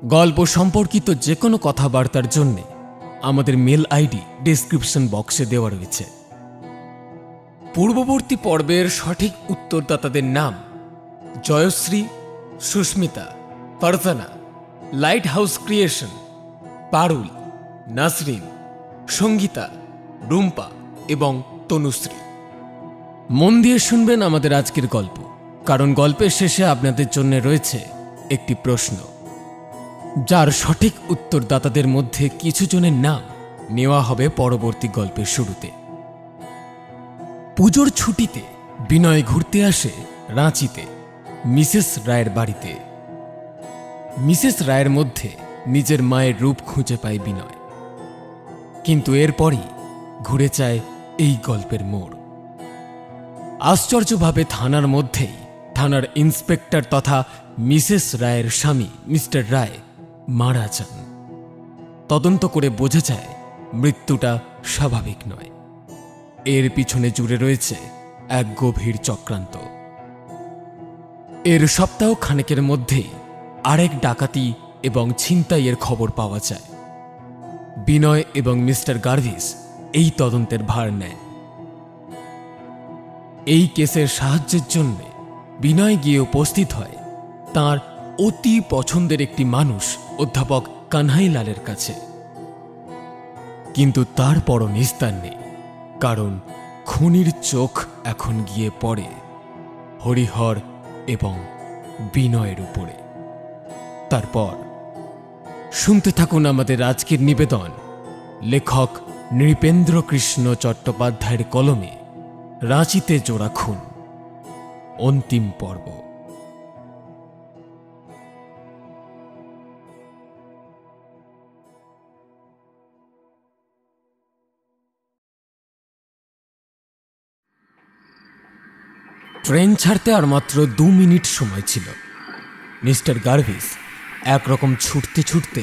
গল্প সম্পর্কিত যে কোনো কথাবার্তার জন্য আমাদের মেল আইডি ডেসক্রিপশন বক্সে দেওয়া রয়েছে। পূর্ববর্তী পর্বের সঠিক উত্তরদাতাদের নাম Jayashree, Susmita, Farzana, Light House Creation, Parul, Nasrin, Sangeeta, Rumpa এবং তনুশ্রী। মন দিয়ে শুনবেন আমাদের আজকের গল্প, কারণ গল্পের শেষে আপনাদের জন্য রয়েছে একটি প্রশ্ন, যার সঠিক উত্তরদাতাদের মধ্যে কিছু জনের নাম নেওয়া হবে পরবর্তী গল্পের শুরুতে। পুজোর ছুটিতে বিনয় ঘুরতে আসে রাঁচিতে মিসেস রায়ের বাড়িতে। মিসেস রায়ের মধ্যে নিজের মায়ের রূপ খুঁজে পায় বিনয়, কিন্তু এরপরই ঘুরে যায় এই গল্পের মোড়। আশ্চর্যভাবে থানার মধ্যেই থানার ইন্সপেক্টর তথা মিসেস রায়ের স্বামী মিস্টার রায় মারা যান। তদন্ত করে বোঝা যায় মৃত্যুটা স্বাভাবিক নয়, এর পিছনে জুড়ে রয়েছে এক গভীর চক্রান্ত। এর সপ্তাহ খানেকের মধ্যেই আরেক ডাকাতি এবং ছিনতাইয়ের খবর পাওয়া যায়। বিনয় এবং মিস্টার গার্ভিস এই তদন্তের ভার নেয়। এই কেসের সাহায্যের জন্য বিনয় গিয়ে উপস্থিত হয় তার অতি পছন্দের একটি মানুষ অধ্যাপক কানহাইলালের কাছে। কিন্তু তারপরও নিস্তার নেই, কারণ খুনির চোখ এখন গিয়ে পড়ে হরিহর এবং বিনয়ের উপরে। তারপর শুনতে থাকুন আমাদের আজকের নিবেদন, লেখক নৃপেন্দ্র কৃষ্ণ চট্টোপাধ্যায়ের কলমে রাঁচিতে জোড়া খুন, অন্তিম পর্ব। ট্রেন ছাড়তে আর মাত্র 2 মিনিট সময় ছিল। মিস্টার গার্ভিস একরকম ছুটতে ছুটতে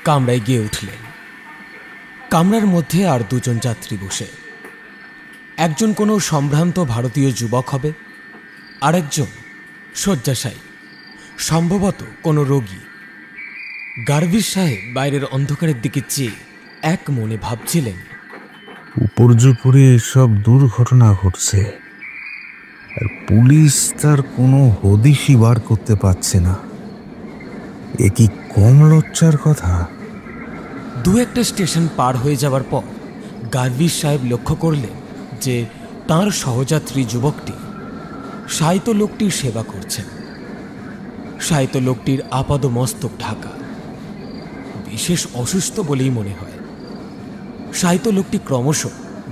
কামরায় গিয়ে উঠলেন। কামরার মধ্যে আর 2 জন যাত্রী বসে। একজন কোনো সম্ভ্রান্ত ভারতীয় যুবক হবে, আরেকজন শয্যাশায়ী, সম্ভবত কোনো রোগী। গার্ভিস সাহেব বাইরের অন্ধকারের দিকে চেয়ে এক মনে ভাবছিলেন, উপর্যুপরি এসব দুর্ঘটনা ঘটছে আর পুলিশ তার কোনো হদিশই বার করতে পারছে না। এ কি কম লজ্জার কথা? 2-1টা স্টেশন পার হয়ে যাওয়ার পর গার্ভিস সাহেব লক্ষ্য করলেন যে তাঁর সহযাত্রী যুবকটি শায়িত লোকটির সেবা করছেন। শায়িত লোকটির আপাদমস্তক ঢাকা, বিশেষ অসুস্থ বলেই মনে হয়। শায়িত লোকটি ক্রমশ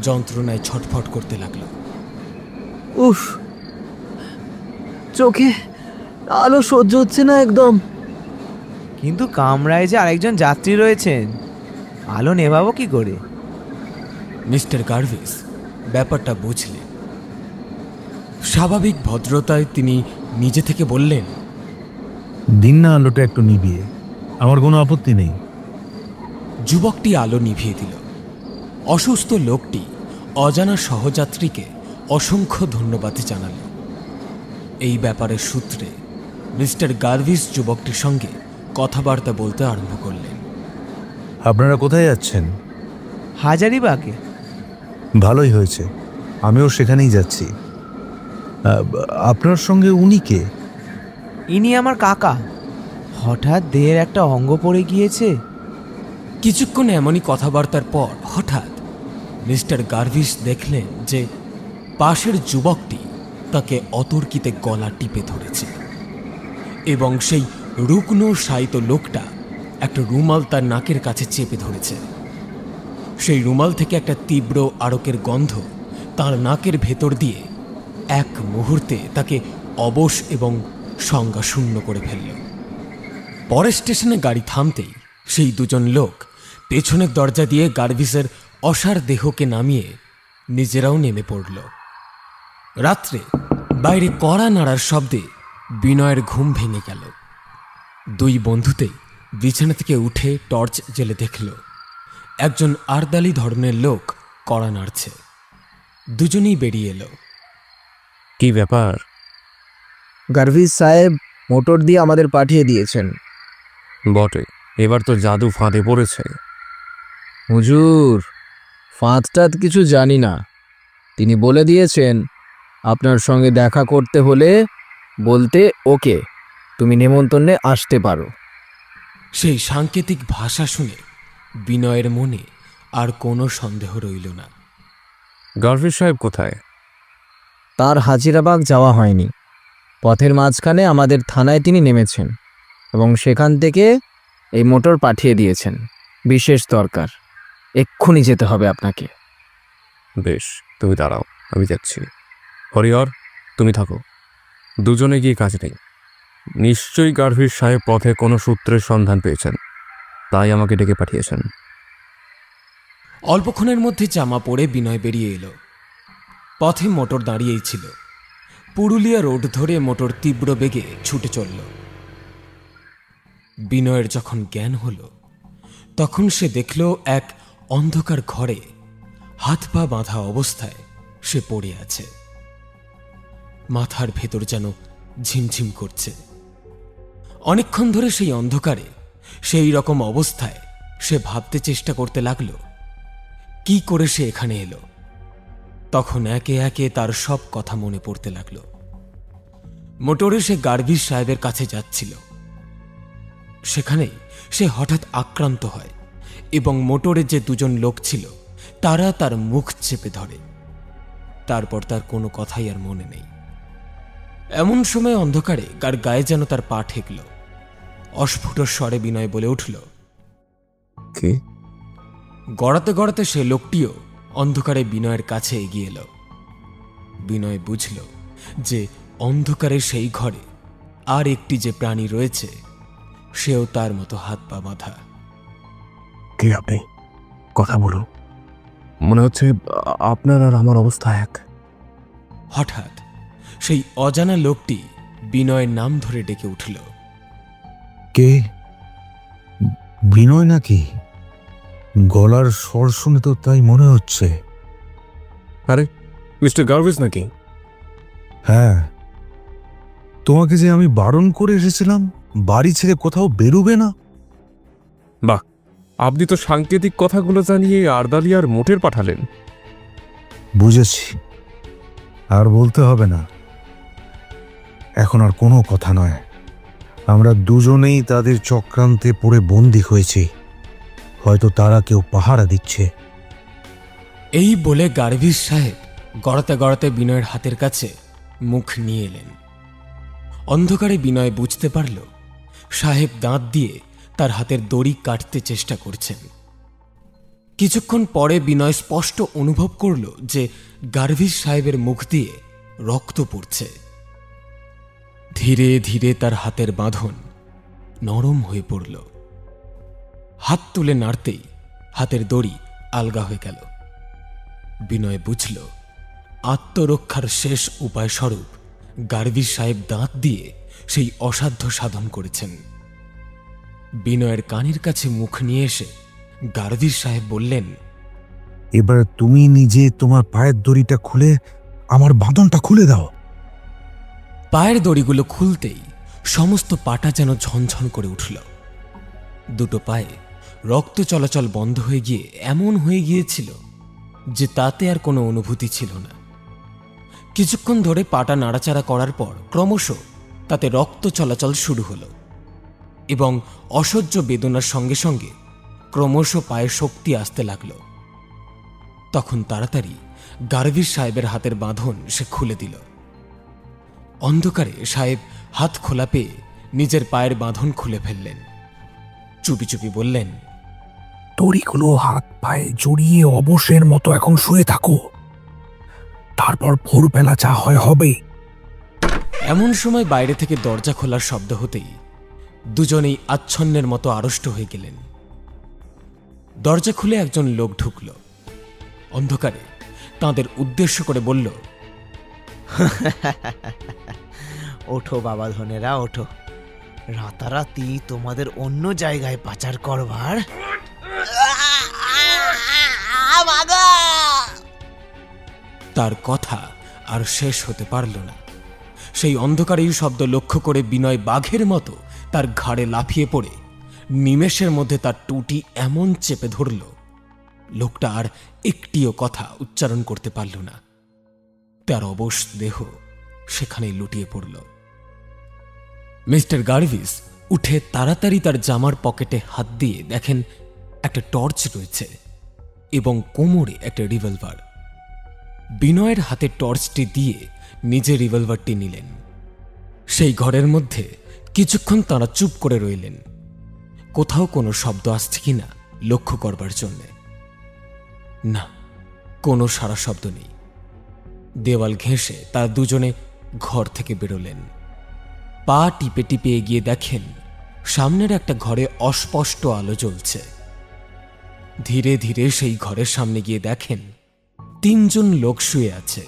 যন্ত্রণায় ছটফট করতে লাগল। উফ, চোখে আলো সহ্য হচ্ছে না একদম। কিন্তু কামরায় যে আরেকজন যাত্রী রয়েছেন, আলো নেভাবো কি করে? মিস্টার গার্ভিস ব্যাপারটা বুঝলেন। স্বাভাবিক ভদ্রতায় তিনি নিজে থেকে বললেন, দিন না আলোটা একটু নিভিয়ে, আমার কোনো আপত্তি নেই। যুবকটি আলো নিভিয়ে দিল। অসুস্থ লোকটি অজানা সহযাত্রীকে অসংখ্য ধন্যবাদ জানাল। এই ব্যাপারের সূত্রে মিস্টার গার্ভিস যুবকটির সঙ্গে কথাবার্তা বলতে আরম্ভ করলেন। আপনারা কোথায় যাচ্ছেন? হাজারিবাগে। ভালোই হয়েছে, আমিও সেখানেই যাচ্ছি। আপনার সঙ্গে উনি কে? ইনি আমার কাকা। হঠাৎ দেহের একটা অঙ্গ পড়ে গিয়েছে। কিছুক্ষণ এমনই কথাবার্তার পর হঠাৎ মিস্টার গার্ভিস দেখলেন যে পাশের যুবকটি তাকে অতর্কিতে গলা টিপে ধরেছে এবং সেই রুগ্ন শায়িত লোকটা একটা রুমাল তার নাকের কাছে চেপে ধরেছে। সেই রুমাল থেকে একটা তীব্র আড়কের গন্ধ তার নাকের ভেতর দিয়ে এক মুহূর্তে তাকে অবশ এবং সংজ্ঞা শূন্য করে ফেলল। পরের স্টেশনে গাড়ি থামতেই সেই 2 জন লোক পেছনের দরজা দিয়ে গার্ভিসের অসার দেহকে নামিয়ে নিজেরাও নেমে পড়ল। রাত্রে বাইরে কড়া নাড়ার শব্দে বিনয়ের ঘুম ভেঙে গেল। 2 বন্ধুতেই বিছানা থেকে উঠে টর্চ জ্বেলে দেখল একজন আর্দালি ধরনের লোক কড়া নাড়ছে। দুজনেই বেরিয়ে এলো। কি ব্যাপার? গার্ভিস সাহেব মোটর দিয়ে আমাদের পাঠিয়ে দিয়েছেন। বটে, এবার তো জাদু ফাঁদে পড়েছে। হুজুর, ফাঁদটাত কিছু জানি না। তিনি বলে দিয়েছেন আপনার সঙ্গে দেখা করতে হলে বলতে ওকে, তুমি নেমন্তন্নে আসতে পারো। সেই সাংকেতিক ভাষা শুনে বিনয়ের মনে আর কোনো সন্দেহ রইল না। গার্ভি সাহেব কোথায়? তার হাজিরাবাগ যাওয়া হয়নি। পথের মাঝখানে আমাদের থানায় তিনি নেমেছেন এবং সেখান থেকে এই মোটর পাঠিয়ে দিয়েছেন। বিশেষ দরকার, এক্ষুনি যেতে হবে আপনাকে। বেশ, তুমি দাঁড়াও, আমি যাচ্ছি। হরিহর, তুমি থাকো, দুজনে গিয়ে কাজ নেই। নিশ্চয়ই গার্ভি সাহেব পথে কোনো সূত্রের সন্ধান পেয়েছেন, তাই আমাকে ডেকে পাঠিয়েছেন। অল্পক্ষণের মধ্যে জামা পরে বিনয় বেরিয়ে এলো। পথে মোটর দাঁড়িয়েই ছিল। পুরুলিয়া রোড ধরে মোটর তীব্র বেগে ছুটে চলল। বিনয়ের যখন জ্ঞান হল, তখন সে দেখল এক অন্ধকার ঘরে হাত পা বাঁধা অবস্থায় সে পড়ে আছে। মাথার ভেতর যেন ঝিমঝিম করছে। অনেকক্ষণ ধরে সেই অন্ধকারে সেই রকম অবস্থায় সে ভাবতে চেষ্টা করতে লাগল কি করে সে এখানে এলো। তখন একে একে তার সব কথা মনে পড়তে লাগল। মোটরে সে গার্ভি সাহেবের কাছে যাচ্ছিল। সেখানেই সে হঠাৎ আক্রান্ত হয় এবং মোটরে যে দুজন লোক ছিল তারা তার মুখ চেপে ধরে। তারপর তার কোনো কথাই আর মনে নেই। এমন সময় অন্ধকারে কার গায়ে যেন তার পা ঠেকল। অস্ফুট স্বরে বিনয় বলে উঠল, কি? গড়াতে গড়াতে সে লোকটিও অন্ধকারে বিনয়ের কাছে এগিয়ে এল। বিনয় বুঝল যে অন্ধকারে সেই ঘরে আর একটি যে প্রাণী রয়েছে, সেও তার মতো হাত পা বাঁধা। কে আপনি? কথা বলুন। মনে হচ্ছে আপনার আর আমার অবস্থা এক। হঠাৎ সেই অজানা লোকটি বিনয়ের নাম ধরে ডেকে উঠল। কে? বিনয় নাকি? গলার স্বর শুনে তো তাই মনে হচ্ছে। আরে, মিস্টার গার্ভিস নাকি? হ্যাঁ, তোমাকে যে আমি বারণ করে এসেছিলাম বাড়ি ছেড়ে কোথাও বেরোবে না। বাহ, আপনি তো সাংকেতিক কথাগুলো জানিয়ে আর্দালিয়ার মোটের পাঠালেন। বুঝেছি, আর বলতে হবে না। এখন আর কোনো কথা নয়। আমরা দুজনেই তাদের চক্রান্তে পড়ে বন্দী হয়েছি। হয়তো তারা কেউ পাহারা দিচ্ছে। এই বলে গার্ভিস সাহেব গড়াতে গড়াতে বিনয়ের হাতের কাছে মুখ নিয়ে এলেন। অন্ধকারে বিনয় বুঝতে পারল সাহেব দাঁত দিয়ে তার হাতের দড়ি কাটতে চেষ্টা করছেন। কিছুক্ষণ পরে বিনয় স্পষ্ট অনুভব করল যে গার্ভিস সাহেবের মুখ দিয়ে রক্ত পড়ছে। ধীরে ধীরে তার হাতের বাঁধন নরম হয়ে পড়ল। হাত তুলে নাড়তেই হাতের দড়ি আলগা হয়ে গেল। বিনয় বুঝল আত্মরক্ষার শেষ উপায় স্বরূপ গার্ভিস সাহেব দাঁত দিয়ে সেই অসাধ্য সাধন করেছেন। বিনয়ের কানের কাছে মুখ নিয়ে এসে গার্ভিস সাহেব বললেন, এবার তুমি নিজে তোমার পায়ের দড়িটা খুলে আমার বাঁধনটা খুলে দাও। পায়ের দড়িগুলো খুলতেই সমস্ত পাটা যেন ঝনঝন করে উঠল। দুটো পায়ে রক্ত চলাচল বন্ধ হয়ে গিয়ে এমন হয়ে গিয়েছিল যে তাতে আর কোনো অনুভূতি ছিল না। কিছুক্ষণ ধরে পাটা নাড়াচাড়া করার পর ক্রমশ তাতে রক্ত চলাচল শুরু হলো এবং অসহ্য বেদনার সঙ্গে সঙ্গে ক্রমশ পায়ে শক্তি আসতে লাগল। তখন তাড়াতাড়ি গার্ভিস সাহেবের হাতের বাঁধন সে খুলে দিল। অন্ধকারে সাহেব হাত খোলা পেয়ে নিজের পায়ের বাঁধন খুলে ফেললেন। চুপি চুপি বললেন, দড়িগুলো হাত পায়ে জড়িয়ে অবশের মতো এখন শুয়ে থাকো, তারপর ভোরবেলা যা হয় হবে। এমন সময় বাইরে থেকে দরজা খোলার শব্দ হতেই দুজনেই আচ্ছন্নের মতো আড়ষ্ট হয়ে গেলেন। দরজা খুলে একজন লোক ঢুকল। অন্ধকারে তাঁদের উদ্দেশ্য করে বলল, ওঠো বাবা ধনেরা, ওঠো। রাতারাতি তোমাদের অন্য জায়গায় পাচার করবার। তার কথা আর শেষ হতে পারল না। সেই অন্ধকারেই শব্দ লক্ষ্য করে বিনয় বাঘের মতো তার ঘাড়ে লাফিয়ে পড়ে নিমেষের মধ্যে তার টুটি এমন চেপে ধরল, লোকটা আর একটিও কথা উচ্চারণ করতে পারল না। তার অবশ দেহ সেখানেই লুটিয়ে পড়ল। মিস্টার গার্ভিস উঠে তাড়াতাড়ি তার জামার পকেটে হাত দিয়ে দেখেন একটা টর্চ রয়েছে এবং কোমরে একটা রিভলভার। বিনয়ের হাতে টর্চটি দিয়ে নিজে রিভলভারটি নিলেন। সেই ঘরের মধ্যে কিছুক্ষণ তাঁরা চুপ করে রইলেন, কোথাও কোনো শব্দ আসছে কিনা লক্ষ্য করবার জন্যে। না, কোনো সারা শব্দ নেই। দেওয়াল ঘেঁষে তারা দুজনে ঘর থেকে বেরোলেন। পা টিপে টিপে এগিয়ে দেখেন সামনের একটা ঘরে অস্পষ্ট আলো জ্বলছে। ধীরে ধীরে সেই ঘরের সামনে গিয়ে দেখেন 3 জন লোক শুয়ে আছে,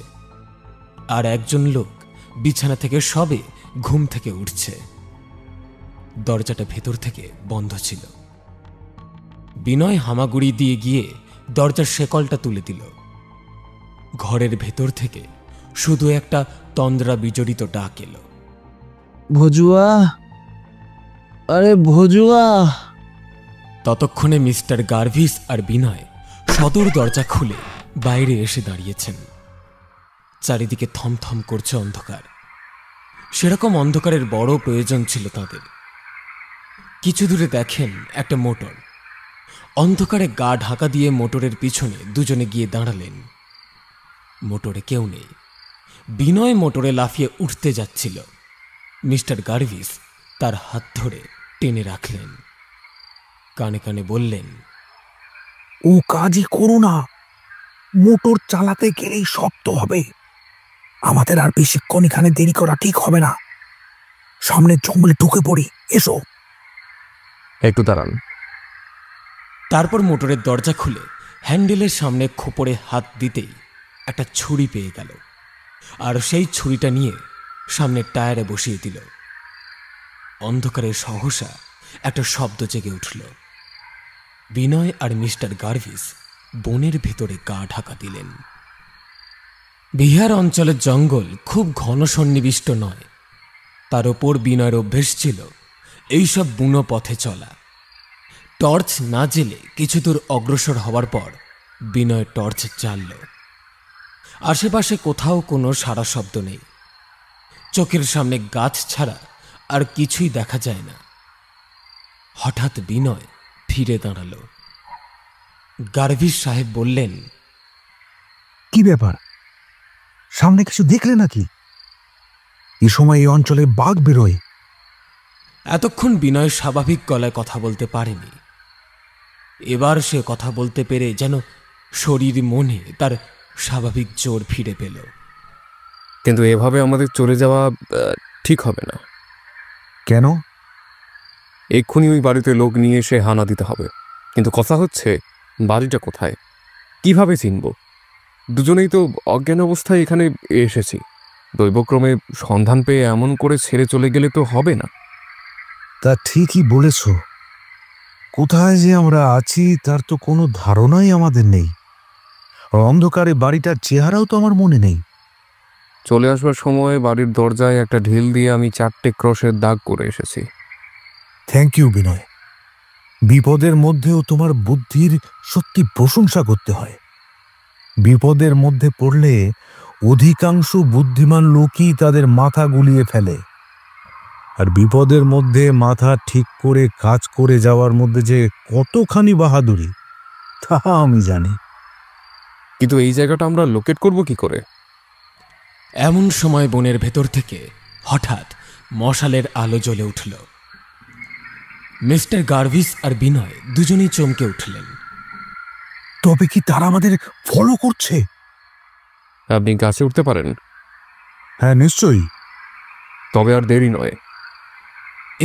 আর একজন লোক বিছানা থেকে সবে ঘুম থেকে উঠছে। দরজাটা ভেতর থেকে বন্ধ ছিল। বিনয় হামাগুড়ি দিয়ে গিয়ে দরজার শেকলটা তুলে দিল। ঘরের ভেতর থেকে শুধু একটা তন্দ্রা বিজড়িত ডাক এলো, ভজুয়া, আরে ভজুয়া। ততক্ষণে মিস্টার গার্ভিস আর বিনয় সদর দরজা খুলে বাইরে এসে দাঁড়িয়েছেন। চারিদিকে থমথম করছে অন্ধকার। সেরকম অন্ধকারের বড় প্রয়োজন ছিল তাদের। কিছু দূরে দেখেন একটা মোটর। অন্ধকারে গা ঢাকা দিয়ে মোটরের পিছনে দুজনে গিয়ে দাঁড়ালেন। মোটরে কেউ নেই। বিনয় মোটরে লাফিয়ে উঠতে যাচ্ছিল। মিস্টার গার্ভিস তার হাত ধরে টেনে রাখলেন। কানে কানে বললেন, ও কাজই করো না, মোটর চালাতে গেলেই শব্দ হবে। আমাদের আর বেশিক্ষণ এখানে দেরি করা ঠিক হবে না। সামনের জঙ্গলে ঢুকে পড়ি, এসো। একটু দাঁড়ান। তারপর মোটরের দরজা খুলে হ্যান্ডেলের সামনে খোপরে হাত দিতেই একটা ছুরি পেয়ে গেল, আর সেই ছুরিটা নিয়ে সামনের টায়ারে বসিয়ে দিল। অন্ধকারে সহসা একটা শব্দ জেগে উঠল। বিনয় আর মিস্টার গার্ভিস বনের ভেতরে গা ঢাকা দিলেন। বিহার অঞ্চলের জঙ্গল খুব ঘন সন্নিবিষ্ট নয়। তার ওপর বিনয়ের অভ্যেস ছিল এইসব বুনো পথে চলা। টর্চ না জেলে কিছু দূর অগ্রসর হওয়ার পর বিনয় টর্চ জ্বালল। আশেপাশে কোথাও কোনো সারা শব্দ নেই। চোখের সামনে গাছ ছাড়া আর কিছুই দেখা যায় না। হঠাৎ বিনয় ফিরে দাঁড়াল। গার্ভিস সাহেব বললেন, কি ব্যাপার, সামনে কিছু দেখলে নাকি? এ সময় এই অঞ্চলে বাঘ বেরোয়। এতক্ষণ বিনয় স্বাভাবিক গলায় কথা বলতে পারেনি। এবার সে কথা বলতে পেরে যেন শরীর মনে তার স্বাভাবিক জোর ফিরে পেল। কিন্তু এভাবে আমাদের চলে যাওয়া ঠিক হবে না। কেন? এক্ষুনি ওই বাড়িতে লোক নিয়ে এসে হানা দিতে হবে। কিন্তু কথা হচ্ছে, বাড়িটা কোথায়, কিভাবে চিনব? দুজনেই তো অজ্ঞান অবস্থায় এখানে এসেছি। দৈবক্রমে সন্ধান পেয়ে এমন করে ছেড়ে চলে গেলে তো হবে না। তা ঠিকই বলেছ। কোথায় যে আমরা আছি তার তো কোনো ধারণাই আমাদের নেই। অন্ধকারে বাড়িটার চেহারাও তো আমার মনে নেই। চলে আসবার সময় বাড়ির দরজায় একটা ঢিল দিয়ে আমি 4টে ক্রসের দাগ করে এসেছি। থ্যাংক ইউ বিনয়। বিপদের মধ্যেও তোমার বুদ্ধির সত্যি প্রশংসা করতে হয়। বিপদের মধ্যে পড়লে অধিকাংশ বুদ্ধিমান লোকই তাদের মাথা গুলিয়ে ফেলে, আর বিপদের মধ্যে মাথা ঠিক করে কাজ করে যাওয়ার মধ্যে যে কতখানি বাহাদুরি তা আমি জানি। কিন্তু এই জায়গাটা আমরা লোকেট করব কি করে? এমন সময় বনের ভেতর থেকে হঠাৎ মশালের আলো জ্বলে উঠল। মিস্টার গার্ভিস আর বিনয় দুজনেই চমকে উঠলেন। তবে কি তারা আমাদের ফলো করছে? আপনি গাছে উঠতে পারেন? হ্যাঁ, নিশ্চয়ই। তবে আর দেরি নয়।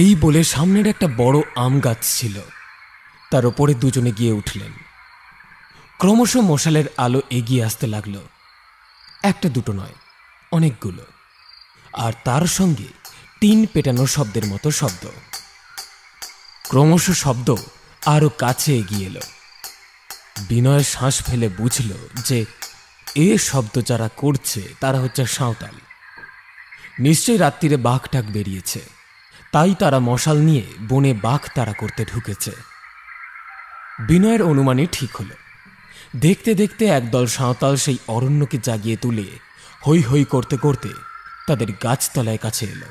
এই বলে সামনের একটা বড় আম গাছ ছিল, তার ওপরে দুজনে গিয়ে উঠলেন। ক্রমশ মশালের আলো এগিয়ে আসতে লাগলো। একটা দুটো নয়, অনেকগুলো। আর তার সঙ্গে টিন পেটানো শব্দের মতো শব্দ। ক্রমশ শব্দ আরো কাছে এগিয়ে এলো। বিনয় শ্বাস ফেলে বুঝল যে এ শব্দ যারা করছে তারা হচ্ছে সাঁওতাল। নিশ্চয়ই রাত্রিরে বাঘ টাক বেরিয়েছে, তাই তারা মশাল নিয়ে বনে বাঘ তাড়া করতে ঢুকেছে। বিনয়ের অনুমানই ঠিক হলো। দেখতে দেখতে একদল সাঁওতাল সেই অরণ্যকে জাগিয়ে তুলে হৈ হৈ করতে করতে তাদের গাছতলায় কাছে এলো।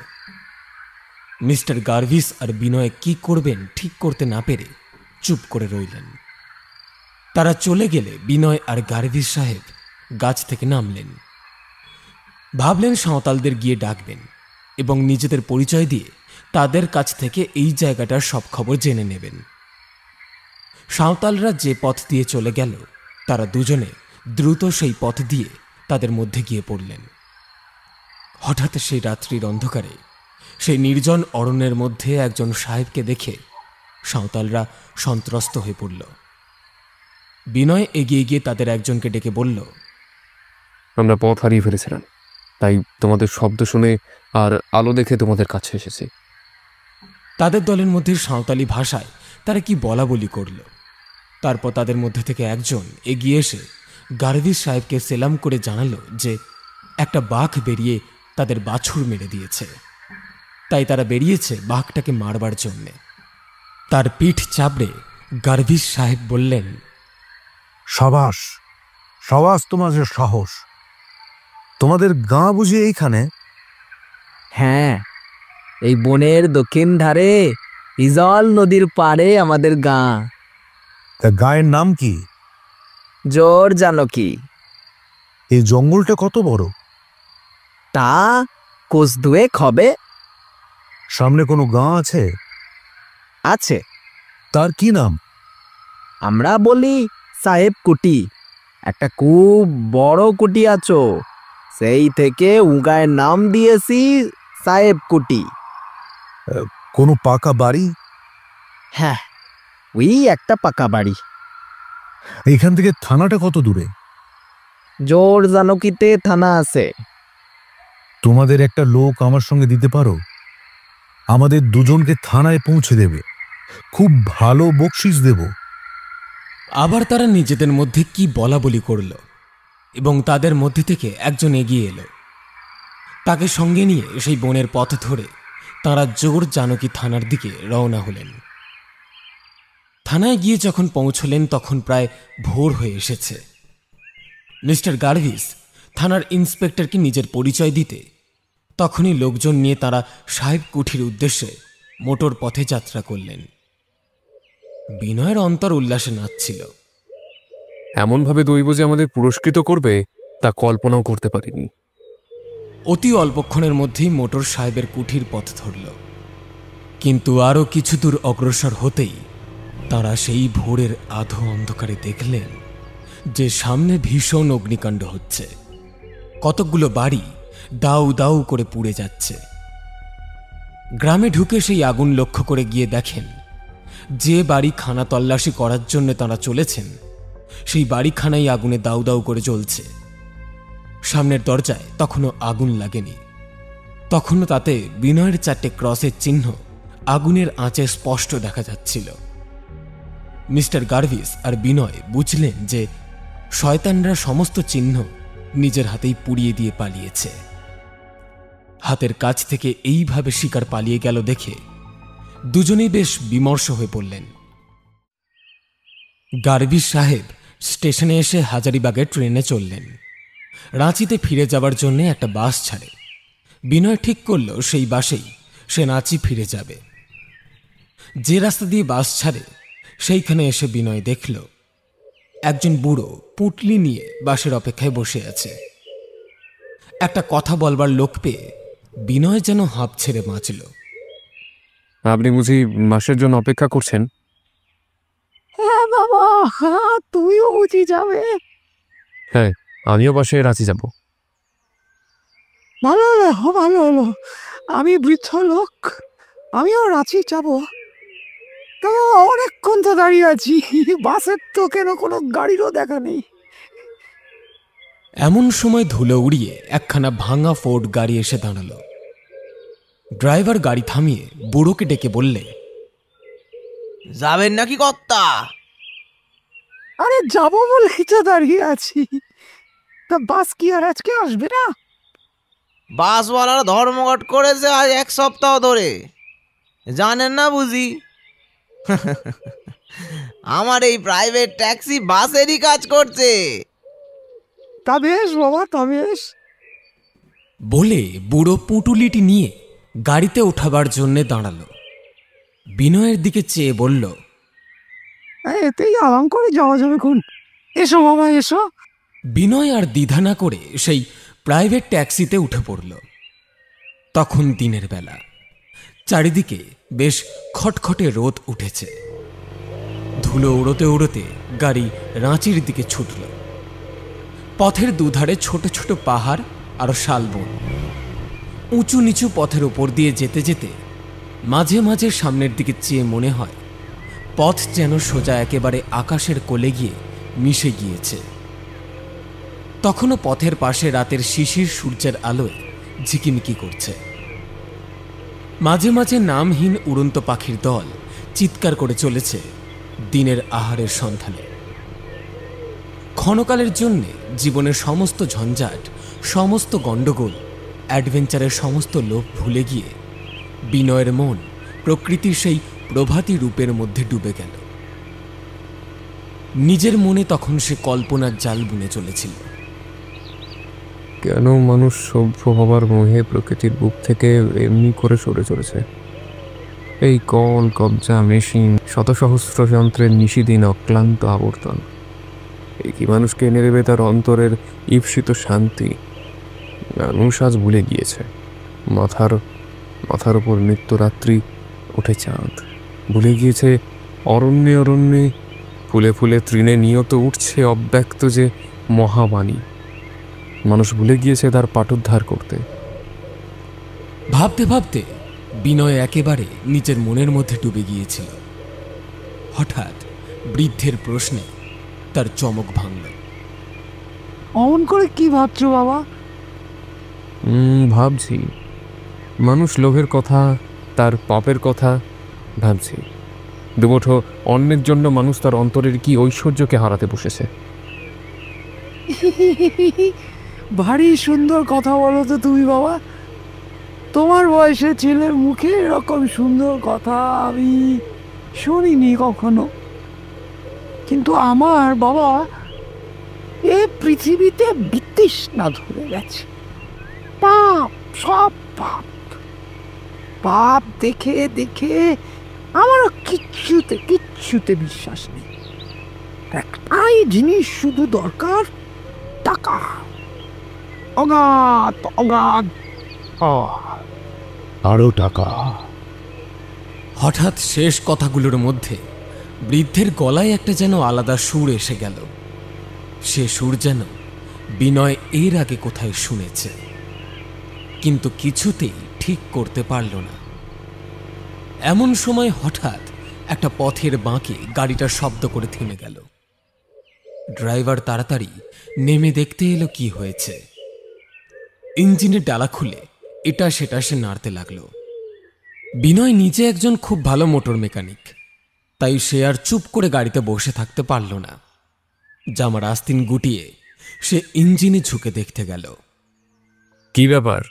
মিস্টার গার্ভিস আর বিনয় কি করবেন ঠিক করতে না পেরে চুপ করে রইলেন। তারা চলে গেলে বিনয় আর গার্ভিস সাহেব গাছ থেকে নামলেন। ভাবলেন সাঁওতালদের গিয়ে ডাকবেন এবং নিজেদের পরিচয় দিয়ে তাদের কাছ থেকে এই জায়গাটার সব খবর জেনে নেবেন। সাঁওতালরা যে পথ দিয়ে চলে গেল তারা দুজনে দ্রুত সেই পথ দিয়ে তাদের মধ্যে গিয়ে পড়লেন। হঠাৎ সেই রাত্রির অন্ধকারে সেই নির্জন অরণ্যের মধ্যে একজন সাহেবকে দেখে সাঁওতালরা সন্ত্রস্ত হয়ে পড়ল। বিনয় এগিয়ে গিয়ে তাদের একজনকে ডেকে বলল, আমরা পথ হারিয়ে ফেলেছিলাম, তাই তোমাদের শব্দ শুনে আর আলো দেখে তোমাদের কাছে এসেছি। তাদের দলের মধ্যে সাঁওতালি ভাষায় তারা কি বলা বলি করল। তারপর তাদের মধ্যে থেকে একজন এগিয়ে এসে গার্ভিস সাহেবকে সেলাম করে জানালো যে একটা বাঘ বেরিয়ে তাদের বাছুর মেরে দিয়েছে, তাই তারা বেরিয়েছে বাঘটাকে মারবার জন্যে। তার পিঠ চাপড়ে গার্ভিস সাহেব বললেন, সাবাস সাবাস, তোমাদের সাহস। তোমাদের গাঁ বুঝি এইখানে? হ্যাঁ, এই বনের দক্ষিণ ধারে ইজল নদীর পাড়ে আমাদের গাঁ। তা গায়ের নাম কি? জোর জানকী। এই জঙ্গলটা কত বড়? তা কোষ দুয়েক হবে। সামনে কোনো গাঁ আছে? আছে। তার কি নাম? আমরা বলি সাহেব কুটি। একটা খুব বড় কুটি আছো, সেই থেকে উগায়ের নাম দিয়েছি সাহেব কুটি। কোনো পাকা বাড়ি? হ্যাঁ, ওই একটা পাকা বাড়ি। এখান থেকে থানাটা কত দূরে? জোর জানকীতে থানা আছে। তোমাদের একটা লোক আমার সঙ্গে দিতে পারো? আমাদের দুজনকে থানায় পৌঁছে দেবে, খুব ভালো বকশিস দেব। আবার তারা নিজেদের মধ্যে কি বলা বলি করল এবং তাদের মধ্যে থেকে একজন এগিয়ে এলো। তাকে সঙ্গে নিয়ে সেই বনের পথ ধরে তারা জোর জানকী থানার দিকে রওনা হলেন। থানায় গিয়ে যখন পৌঁছলেন তখন প্রায় ভোর হয়ে এসেছে। মিস্টার গার্ভিস থানার ইন্সপেক্টরকে নিজের পরিচয় দিতে তখনই লোকজন নিয়ে তারা সাহেব কুঠির উদ্দেশ্যে মোটর পথে যাত্রা করলেন। বিনয়ের অন্তর উল্লাসে নাচছিল। এমনভাবে দৈব যে আমাদের পুরস্কৃত করবে তা কল্পনাও করতে পারিনি। অতি অল্পক্ষণের মধ্যেই মোটর সাহেবের কুঠির পথ ধরল, কিন্তু আরও কিছু দূর অগ্রসর হতেই তারা সেই ভোরের আধো অন্ধকারে দেখলেন যে সামনে ভীষণ অগ্নিকাণ্ড হচ্ছে। কতকগুলো বাড়ি দাউ দাউ করে পুড়ে যাচ্ছে। গ্রামে ঢুকে সেই আগুন লক্ষ্য করে গিয়ে দেখেন যে বাড়ি খানা তল্লাশি করার জন্য তারা চলেছেন সেই বাড়িখানাই আগুনে দাউ দাউ করে জ্বলছে। সামনের দরজায় তখনও আগুন লাগেনি, তখনও তাতে বিনয়ের 4টে ক্রসের চিহ্ন আগুনের আঁচে স্পষ্ট দেখা যাচ্ছিল। মিস্টার গার্ভিস আর বিনয় বুঝলেন যে শয়তানরা সমস্ত চিহ্ন নিজের হাতেই পুড়িয়ে দিয়ে পালিয়েছে। হাতের কাছ থেকে এইভাবে শিকার পালিয়ে গেল দেখে দুজনেই বেশ বিমর্ষ হয়ে পড়লেন। গার্ভিস সাহেব স্টেশনে এসে হাজারিবাগের ট্রেনে চললেন। রাঁচিতে ফিরে যাবার জন্য একটা বাস ছাড়ে। বিনয় ঠিক করল সেই বাসেই সে রাঁচি ফিরে যাবে। যে রাস্তা দিয়ে বাস ছাড়ে সেইখানে এসে বিনয় দেখল একজন বুড়ো পুঁটলি নিয়ে বাসের অপেক্ষায় বসে আছে। একটা কথা বলবার লোক পেয়ে বিনয় যেন হাঁপ ছেড়ে বাঁচল। আপনি বুঝি মাসের জন্য অপেক্ষা করছেন? হ্যাঁ বাবা, হ্যাঁ, তুমিও বুঝি যাবে? হ্যাঁ, আমিও বাসে রাঁচি যাব। ভালো হলো, ভালো হলো। আমি বৃদ্ধ লোক, আমিও রাঁচি যাব। তো অনেকক্ষণ তো দাঁড়িয়ে আছি, বাসের তো কেন কোনো গাড়িরও দেখা নেই। এমন সময় ধুলো উড়িয়ে একখানা ভাঙা ফোর্ড গাড়ি এসে দাঁড়ালো। ড্রাইভার গাড়ি থামিয়ে বুড়োকে ডেকে বললে, যাবেন নাকি কর্তা? আরে যাবো বলেই তো দাঁড়িয়ে আছি। তা বাস কি আর আজকে আসবে না? বাসওয়ালারা ধর্মঘট করেছে আজ 1 সপ্তাহ ধরে। জানেন না বুঝি? আমার এই প্রাইভেট ট্যাক্সি বাসেরই কাজ করছে। তা বেশ বাবা, তা বেশ। বলে বুড়ো পুঁটুলিটি নিয়ে গাড়িতে ওঠাবার জন্যে দাঁড়ালো। বিনয়ের দিকে চেয়ে বলল, এতেই আরাম করে যাওয়া যাবে কোন। এসো বাবা, এসো। বিনয় আর দ্বিধা না করে সেই প্রাইভেট ট্যাক্সিতে উঠে পড়ল। তখন দিনের বেলা, চারিদিকে বেশ খটখটে রোদ উঠেছে। ধুলো উড়োতে উড়োতে গাড়ি রাঁচির দিকে ছুটল। পথের দুধারে ছোট ছোট পাহাড় আর শালবন। উঁচু নিচু পথের ওপর দিয়ে যেতে যেতে মাঝে মাঝে সামনের দিকে চেয়ে মনে হয় পথ যেন সোজা একেবারে আকাশের কোলে গিয়ে মিশে গিয়েছে। তখনও পথের পাশে রাতের শিশির সূর্যের আলোয় ঝিকিমিকি করছে। মাঝে মাঝে নামহীন উড়ন্ত পাখির দল চিৎকার করে চলেছে দিনের আহারের সন্ধানে। ক্ষণকালের জন্যে জীবনের সমস্ত ঝঞ্ঝাট, সমস্ত গণ্ডগোল, অ্যাডভেঞ্চারের সমস্ত লোভ ভুলে গিয়ে বিনয়ের মন প্রকৃতির সেই প্রভাতী রূপের মধ্যে ডুবে গেল। নিজের মনে তখন সে কল্পনার জাল বুনে চলেছিল। কেন মানুষ সভ্য হবার মোহে প্রকৃতির বুক থেকে এমনি করে সরে চলেছে? এই কল কবজা মেশিন, শত সহস্র যন্ত্রের নিশিদিন অক্লান্ত আবর্তন, এই কি মানুষকে এনে দেবে তার অন্তরের ঈপ্সিত শান্তি? মানুষ আজ ভুলে গিয়েছে মাথার উপর নিত্যরাত্রি ওঠে চাঁদ। ভুলে গিয়েছে অরণ্যে অরণ্যে ফুলে ফুলে তৃণে নিয়ত উঠছে অব্যক্ত যে মহাবাণী। মানুষ ভুলে গিয়েছে তার পাঠোদ্ধার করতে। ভাবতে ভাবতে বিনয় একেবারে নিজের মনের মধ্যে ডুবে গিয়েছিল। হঠাৎ বৃদ্ধের প্রশ্নে তার চমক ভাঙল। অমন করে কি ভাবছো বাবা? ভাবছি মানুষ লোভের কথা, তার পাপের কথা ভাবছি। দুমুঠো অন্যের জন্য মানুষ তার অন্তরের কি ঐশ্বর্যকে হারাতে বসেছে। ভারী সুন্দর কথা বলো তো তুমি বাবা। তোমার বয়সে ছেলের মুখে এরকম সুন্দর কথা আমি শুনিনি কখনো। কিন্তু আমার বাবা এ পৃথিবীতে বিতৃষ্ণা ধরে গেছে। পাপ, সব পাপ। পাপ দেখে দেখে আমারও কিচ্ছুতে বিশ্বাস নেই। একটাই জিনিস শুধু দরকার, টাকা। অগাধ অগাধ আরো টাকা। হঠাৎ শেষ কথাগুলোর মধ্যে বৃদ্ধের গলায় একটা যেন আলাদা সুর এসে গেল। সে সুর যেন বিনয় এর আগে কোথায় শুনেছে, কিন্তু কিছুতেই ঠিক করতে পারল না। এমন সময় হঠাৎ একটা পথের বাঁকে গাড়িটা শব্দ করে থেমে গেল। ড্রাইভার তাড়াতাড়ি নেমে দেখতে এলো কি হয়েছে। ইঞ্জিনের ডালা খুলে এটা সেটা সে নাড়তে লাগলো। বিনয় নিজে একজন খুব ভালো মোটর মেকানিক, তাই সে আর চুপ করে গাড়িতে বসে থাকতে পারল না। জামার আস্তিন গুটিয়ে সে ইঞ্জিনে ঝুঁকে দেখতে গেল। কি ব্যাপার?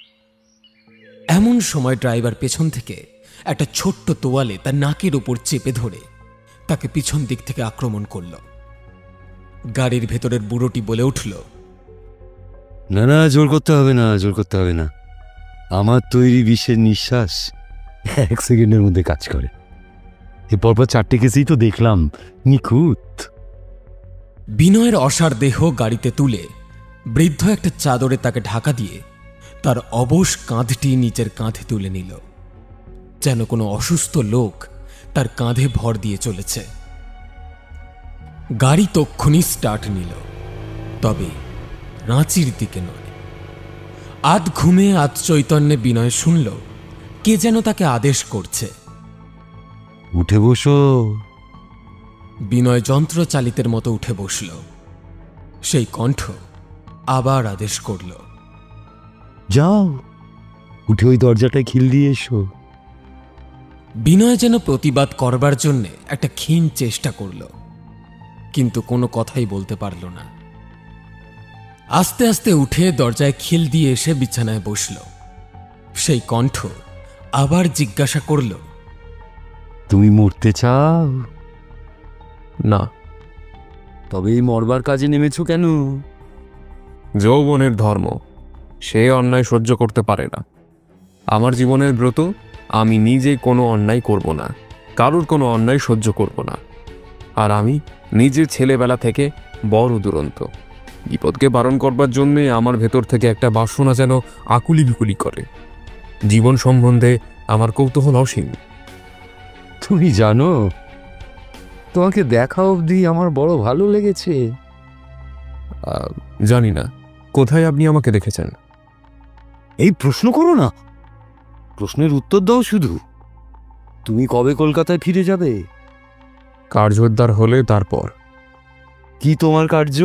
এমন সময় ড্রাইভার পেছন থেকে একটা ছোট্ট তোয়ালে তার নাকের উপর চেপে ধরে তাকে পিছন দিক থেকে আক্রমণ করল। গাড়ির ভেতরের বুড়োটি বলে উঠল, না না, জোর করতে হবে না, জোর করতে হবে না। আমার তৈরি বিষের নিঃশ্বাস 1 সেকেন্ডের মধ্যে কাজ করে। এ পরপর 4টে কেসেই তো দেখলাম, নিখুঁত। বিনয়ের অসার দেহ গাড়িতে তুলে বৃদ্ধ একটা চাদরে তাকে ঢাকা দিয়ে তার অবশ কাঁধটি নিচের কাঁধে তুলে নিল, যেন কোনো অসুস্থ লোক তার কাঁধে ভর দিয়ে চলেছে। গাড়ি তক্ষুনি স্টার্ট নিল, তবে রাঁচির দিকে নয়। আধ ঘুমে আধ চৈতন্যে বিনয় শুনল কে যেন তাকে আদেশ করছে, উঠে বসো। বিনয় যন্ত্রচালিতের মতো উঠে বসল। সেই কণ্ঠ আবার আদেশ করল, যাও, উঠে ওই দরজাটায় খিল দিয়ে এসো। বিনয় যেন প্রতিবাদ করবার জন্য একটা ক্ষীণ চেষ্টা করল, কিন্তু কোনো কথাই বলতে পারল না। আস্তে আস্তে উঠে দরজায় খিল দিয়ে এসে বিছানায় বসল। সেই কণ্ঠ আবার জিজ্ঞাসা করল, তুমি মরতে চাও? না। তবে এই মরবার কাজে নেমেছো কেন? যৌবনের ধর্ম, সে অন্যায় সহ্য করতে পারে না। আমার জীবনের ব্রত, আমি নিজে কোনো অন্যায় করব না, কারোর কোনো অন্যায় সহ্য করব না। আর আমি নিজে ছেলেবেলা থেকে বড় দুরন্ত। বিপদকে বারণ করবার জন্যে আমার ভেতর থেকে একটা বাসনা যেন আকুলি বিকুলি করে। জীবন সম্বন্ধে আমার কৌতূহল অসীম। তুমি জানো, তোমাকে দেখা অবধি আমার বড় ভালো লেগেছে। জানি না কোথায় আপনি আমাকে দেখেছেন। এই প্রশ্ন করো না, প্রশ্নের উত্তর দাও শুধু। তুমি কবে কলকাতায় ফিরে যাবে? কার্যোদ্ধার হলে তারপর। কি তোমার কার্য?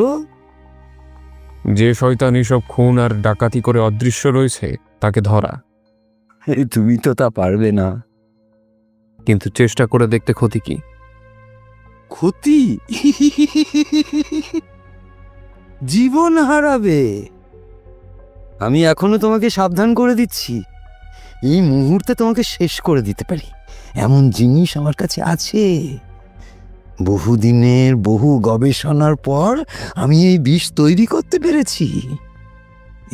যে শয়তান এসব খুন আর ডাকাতি করে অদৃশ্য রয়েছে তাকে ধরা। তুমি তো তা পারবে না। কিন্তু চেষ্টা করে দেখতে ক্ষতি কি? ক্ষতি? জীবন হারাবে। আমি এখনো তোমাকে সাবধান করে দিচ্ছি, এই মুহূর্তে তোমাকে শেষ করে দিতে পারি এমন জিনিস আমার কাছে আছে। বহুদিনের বহু গবেষণার পর আমি এই বিষ তৈরি করতে পেরেছি।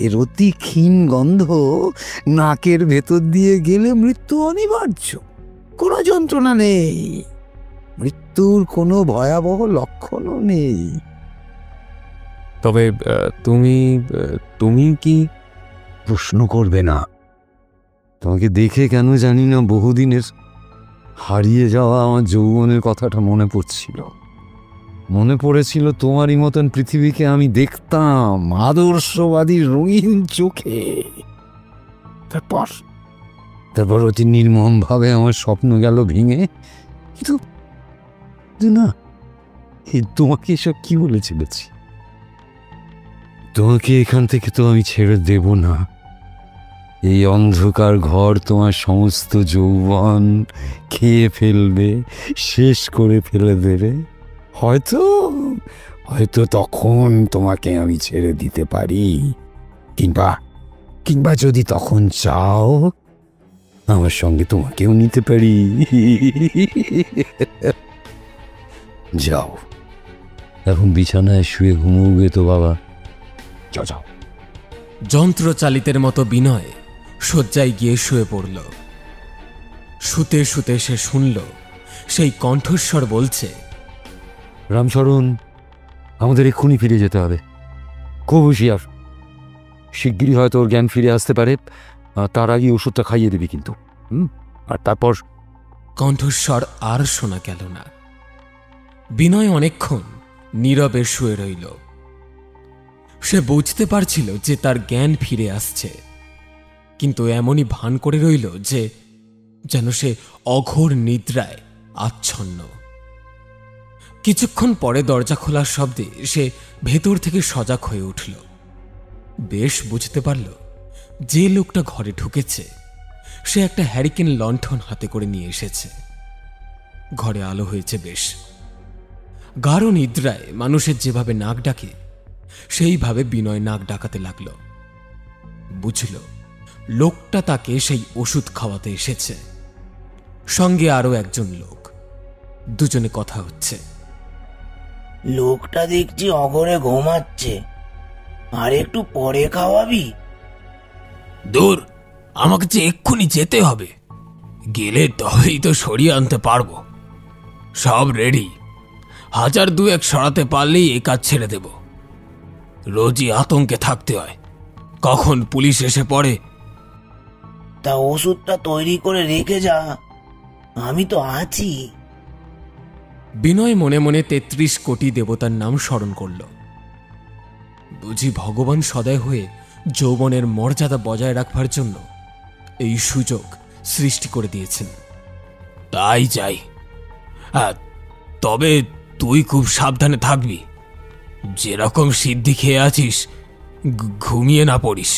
এর অতি ক্ষীণ গন্ধ নাকের ভেতর দিয়ে গেলে মৃত্যু অনিবার্য। কোনো যন্ত্রণা নেই, মৃত্যুর কোনো ভয়াবহ লক্ষণও নেই। তবে তুমি কি? প্রশ্ন করবে না। তোমাকে দেখে কেন জানি না বহুদিনের হারিয়ে যাওয়া আমার যৌবনের কথাটা মনে পড়ছিল। মনে পড়েছিল তোমারই মতন পৃথিবীকে আমি দেখতাম আদর্শবাদী রঙিন চোখে। তারপর অতি নির্মম ভাবে আমার স্বপ্ন গেল ভেঙে। কিন্তু না, তোমাকে এসব কি বলে চলেছি? তোমাকে এখান থেকে তো আমি ছেড়ে দেব না। এই অন্ধকার ঘর তোমার সমস্ত যৌবন খেয়ে ফেলবে, শেষ করে ফেলে দেবে। হয়তো হয়তো তখন তোমাকে আমি ছেড়ে দিতে পারি, কিংবা যদি তখন চাও আমার সঙ্গে তোমাকেও নিতে পারি। যাও, এখন বিছানায় শুয়ে ঘুমোবে তো বাবা। যাও যাও। যন্ত্রচালিতের মতো বিনয় শয্যায় গিয়ে শুয়ে পড়ল। শুতে শুতে সে শুনল সেই কণ্ঠস্বর বলছে, রামচরণ, আমাদের এক্ষুনি ফিরে যেতে হবে। খুব হুঁশিয়ার, শিগগিরই হয়তো ওর জ্ঞান ফিরে আসতে পারে। তার আগে ওষুধটা খাইয়ে দেবে কিন্তু। আর তারপর কণ্ঠস্বর আর শোনা গেল না। বিনয় অনেকক্ষণ নীরবে শুয়ে রইল। সে বুঝতে পারছিল যে তার জ্ঞান ফিরে আসছে, কিন্তু এমনই ভান করে রইল যে যেন সে অঘোর নিদ্রায় আচ্ছন্ন। কিছুক্ষণ পরে দরজা খোলার শব্দে সে ভেতর থেকে সজাগ হয়ে উঠল। বেশ বুঝতে পারল যে লোকটা ঘরে ঢুকেছে সে একটা হ্যারিকেন লণ্ঠন হাতে করে নিয়ে এসেছে। ঘরে আলো হয়েছে বেশ। গাঢ় নিদ্রায় মানুষের যেভাবে নাক ডাকে সেইভাবে বিনয় নাক ডাকাতে লাগল। বুঝল লোকটা তাকে সেই ওষুধ খাওয়াতে এসেছে। সঙ্গে আরো একজন লোক, দুজনে কথা হচ্ছে। লোকটা দেখছি অঘরে ঘুমাচ্ছে, আর একটু পরে খাওয়াবি? দূর, আমাকে যে এক্ষুনি যেতে হবে, গেলে তবেই তো সরিয়ে আনতে পারবো। সব রেডি, 1000-2 সরাতে পারলেই এ কাজ ছেড়ে দেব। রোজই আতঙ্কে থাকতে হয় কখন পুলিশ এসে পড়ে। তা ওষুধটা তৈরি করে রেখে যা, আমি তো আছি। বিনয় মনে মনে 33 কোটি দেবতার নাম স্মরণ করল। বুঝি ভগবান সদয় হয়ে যৌবনের মর্যাদা বজায় রাখবার জন্য এই সুযোগ সৃষ্টি করে দিয়েছেন। তাই যাই। তবে তুই খুব সাবধানে থাকবি, যেরকম সিদ্ধি খেয়ে আছিস ঘুমিয়ে না পড়িস।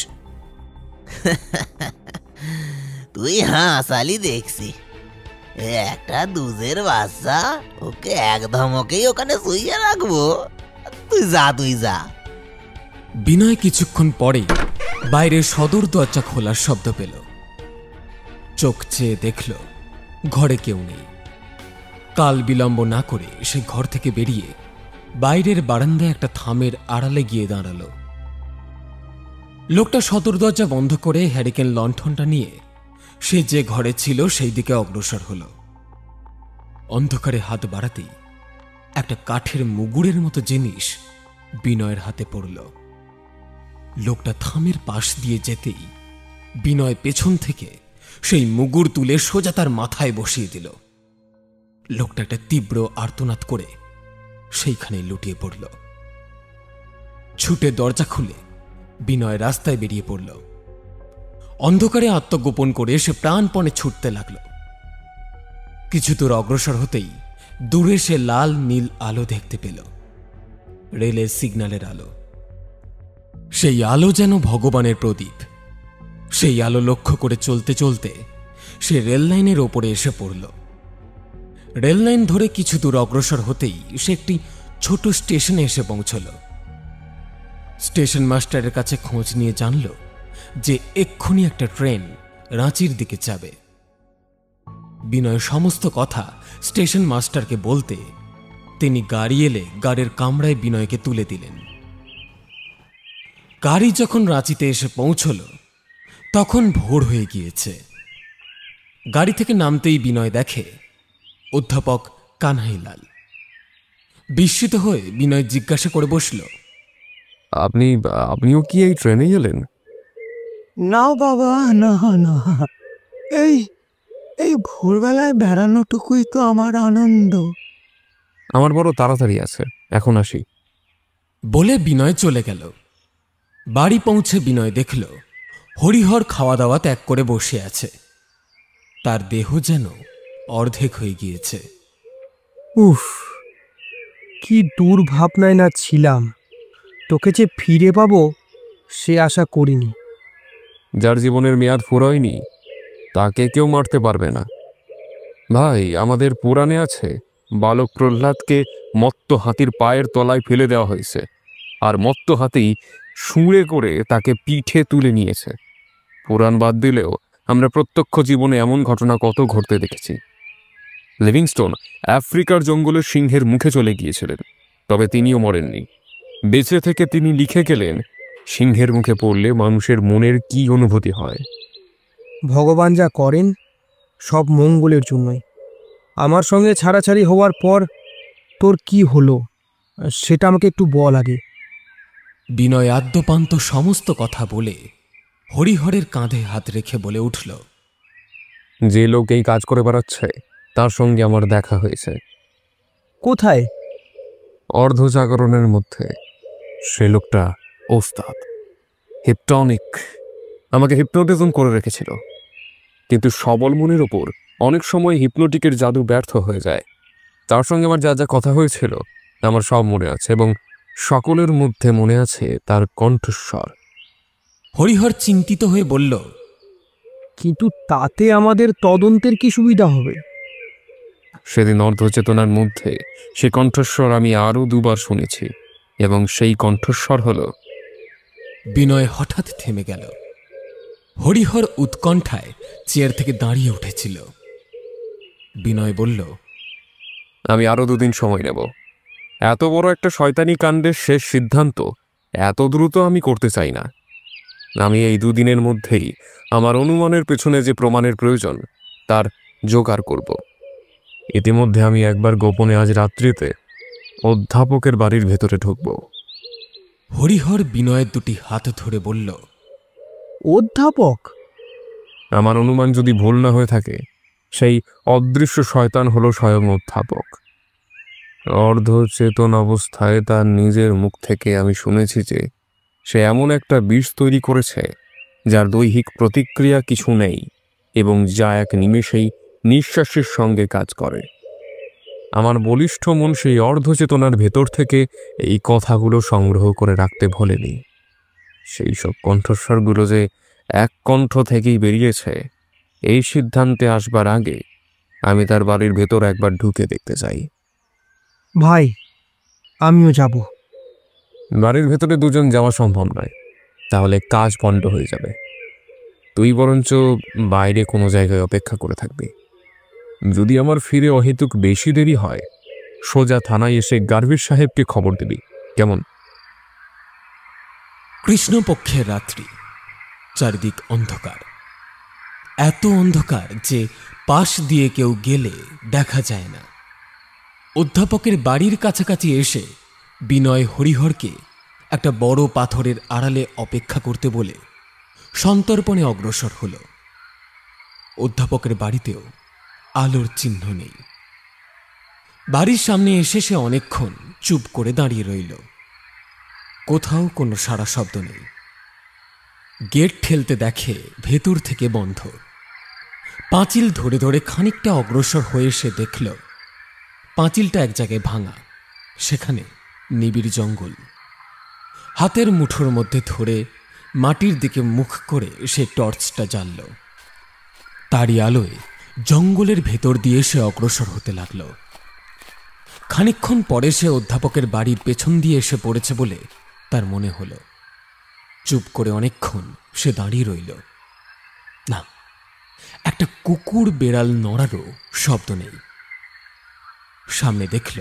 তুই হাসালি দেখছি, একটা দুধের বাচ্চা, ওকে এক ধমকেই ওখানে শুইয়ে রাখবো। তুই যা। বিনয় কিছুক্ষণ পরে বাইরে সদর দরজা খোলার শব্দ পেল। চোখ চেয়ে দেখল ঘরে কেউ নেই। কাল বিলম্ব না করে সে ঘর থেকে বেরিয়ে বাইরের বারান্দায় একটা থামের আড়ালে গিয়ে দাঁড়াল। লোকটা সদর দরজা বন্ধ করে হ্যারিকেন লণ্ঠনটা নিয়ে সে যে ঘরে ছিল সেই দিকে অগ্রসর হল। অন্ধকারে হাত বাড়াতেই একটা কাঠের মুগুরের মতো জিনিস বিনয়ের হাতে পড়ল। লোকটা থামের পাশ দিয়ে যেতেই বিনয় পেছন থেকে সেই মুগুর তুলে সোজা তার মাথায় বসিয়ে দিল। লোকটা একটা তীব্র আর্তনাদ করে সেইখানে লুটিয়ে পড়ল। ছুটে দরজা খুলে বিনয় রাস্তায় বেরিয়ে পড়ল। অন্ধকারে আত্মগোপন করে সে প্রাণপণে ছুটতে লাগল। কিছু দূর অগ্রসর হতেই দূরে সে লাল নীল আলো দেখতে পেল, রেলের সিগন্যালের আলো। সেই আলো যেন ভগবানের প্রদীপ। সেই আলো লক্ষ্য করে চলতে চলতে সে রেল লাইনের ওপরে এসে পড়ল। রেল লাইন ধরে কিছু দূর অগ্রসর হতেই সে একটি ছোট স্টেশনে এসে পৌঁছল। স্টেশন মাস্টারের কাছে খোঁজ নিয়ে জানল যে এক্ষুনি একটা ট্রেন রাঁচির দিকে যাবে। বিনয় সমস্ত কথা স্টেশন মাস্টারকে বলতে তিনি গাড়ি এলে গাড়ির কামরায় বিনয়কে তুলে দিলেন। গাড়ি যখন রাঁচিতে এসে পৌঁছল তখন ভোর হয়ে গিয়েছে। গাড়ি থেকে নামতেই বিনয় দেখে অধ্যাপক কানহাইলাল। বিস্মিত হয়ে বিনয় জিজ্ঞাসা করে বসল, আপনিও কি এই ট্রেনে এলেন? না বাবা, না না, এই এই ভোরবেলায় বেড়ানোটুকুই তো আমার আনন্দ। আমার বড় তাড়াতাড়ি আছে, এখন আসি বলে বিনয় চলে গেল। বাড়ি পৌঁছে বিনয় দেখল হরিহর খাওয়া দাওয়া ত্যাগ করে বসে আছে। তার দেহ যেন অর্ধেক হয়ে গিয়েছে। উফ, কি দুর্ভাবনায় না ছিলাম। তোকে যে ফিরে পাবো সে আশা করিনি। যার জীবনের মেয়াদ ফুরোয়নি তাকে কেউ মারতে পারবে না। ভাই, আমাদের পুরাণে আছে বালক প্রহ্লাদকে মত্ত হাতির পায়ের তলায় ফেলে দেওয়া হয়েছে, আর মত্ত হাতি শুঁড়ে করে তাকে পিঠে তুলে নিয়েছে। পুরাণ বাদ দিলেও আমরা প্রত্যক্ষ জীবনে এমন ঘটনা কত ঘটতে দেখেছি। লিভিংস্টোন আফ্রিকার জঙ্গলের সিংহের মুখে চলে গিয়েছিলেন, তবে তিনিও মরেননি। বেঁচে থেকে তিনি লিখে গেলেন সিংহের মুখে পড়লে মানুষের মনের কি অনুভূতি হয়। ভগবান যা করেন সব মঙ্গলের জন্যই। আমার সঙ্গে ছাড়াছাড়ি হওয়ার পর তোর কি হলো সেটা আমাকে একটু বল আগে। বিনয় আদ্যপান্ত সমস্ত কথা বলে হরিহরের কাঁধে হাত রেখে বলে উঠল, যে লোক এই কাজ করে বেড়াচ্ছে তার সঙ্গে আমার দেখা হয়েছে। কোথায়? অর্ধজাগরণের মধ্যে। সে লোকটা ওস্তাদ, হিপটনিক। আমাকে হিপনোটিজম করে রেখেছিল, কিন্তু সবল মনের ওপর অনেক সময় হিপনোটিকের জাদু ব্যর্থ হয়ে যায়। তার সঙ্গে আমার যা যা কথা হয়েছিল আমার সব মনে আছে, এবং সকলের মধ্যে মনে আছে তার কণ্ঠস্বর। হরিহর চিন্তিত হয়ে বলল, কিন্তু তাতে আমাদের তদন্তের কি সুবিধা হবে? সেদিন অর্ধচেতনার মধ্যে সে কণ্ঠস্বর আমি আরও দুবার শুনেছি, এবং সেই কণ্ঠস্বর হল। বিনয় হঠাৎ থেমে গেল। হরিহর উৎকণ্ঠায় চেয়ার থেকে দাঁড়িয়ে উঠেছিল। বিনয় বলল, আমি আরও 2 দিন সময় নেব। এত বড় একটা শয়তানি কাণ্ডের শেষ সিদ্ধান্ত এত দ্রুত আমি করতে চাই না। আমি এই 2 দিনের মধ্যেই আমার অনুমানের পেছনে যে প্রমাণের প্রয়োজন তার জোগাড় করব। ইতিমধ্যে আমি একবার গোপনে আজ রাত্রিতে অধ্যাপকের বাড়ির ভেতরে ঢুকব। হরিহর বিনয়ের 2টি হাত ধরে বলল, অধ্যাপক? আমার অনুমান যদি ভুল না হয়ে থাকে, সেই অদৃশ্য শয়তান হলো স্বয়ং অধ্যাপক। অর্ধচেতন অবস্থায় তার নিজের মুখ থেকে আমি শুনেছি যে সে এমন একটা বিষ তৈরি করেছে যার দৈহিক প্রতিক্রিয়া কিছু নেই, এবং যা এক নিমেষেই নিঃশ্বাসের সঙ্গে কাজ করে। আমার বলিষ্ঠ মন সেই অর্ধচেতনার ভেতর থেকে এই কথাগুলো সংগ্রহ করে রাখতে ভোলেনি। সেই সব কণ্ঠস্বরগুলো যে এক কণ্ঠ থেকেই বেরিয়েছে, এই সিদ্ধান্তে আসবার আগে আমি তার বাড়ির ভেতর একবার ঢুকে দেখতে চাই। ভাই, আমিও যাব। বাড়ির ভেতরে 2 জন যাওয়া সম্ভব নয়, তাহলে কাজ পণ্ড হয়ে যাবে। তুই বরঞ্চ বাইরে কোনো জায়গায় অপেক্ষা করে থাকবি। যদি আমার ফিরে অহেতুক বেশি দেরি হয়, সোজা থানায় এসে গার্ভির সাহেবকে খবর দিবি, কেমন? কৃষ্ণপক্ষের রাত্রি, চারিদিক অন্ধকার, এত অন্ধকার যে পাশ দিয়ে কেউ গেলে দেখা যায় না। অধ্যাপকের বাড়ির কাছাকাছি এসে বিনয় হরিহরকে একটা বড় পাথরের আড়ালে অপেক্ষা করতে বলে সন্তর্পণে অগ্রসর হল। অধ্যাপকের বাড়িতেও আলোর চিহ্ন নেই। বাড়ির সামনে এসে সে অনেকক্ষণ চুপ করে দাঁড়িয়ে রইল। কোথাও কোনো সাড়া শব্দ নেই। গেট ঠেলতে দেখে ভেতর থেকে বন্ধ। পাঁচিল ধরে ধরে খানিকটা অগ্রসর হয়ে সে দেখল পাঁচিলটা এক জায়গায় ভাঙা, সেখানে নিবিড় জঙ্গল। হাতের মুঠোর মধ্যে ধরে মাটির দিকে মুখ করে সে টর্চটা জ্বালল। তারই আলোয় জঙ্গলের ভেতর দিয়ে সে অগ্রসর হতে লাগল। খানিকক্ষণ পরে সে অধ্যাপকের বাড়ির পেছন দিয়ে এসে পড়েছে বলে তার মনে হল। চুপ করে অনেকক্ষণ সে দাঁড়িয়ে রইল। না, একটা কুকুর বেড়াল নড়ারও শব্দ নেই। সামনে দেখল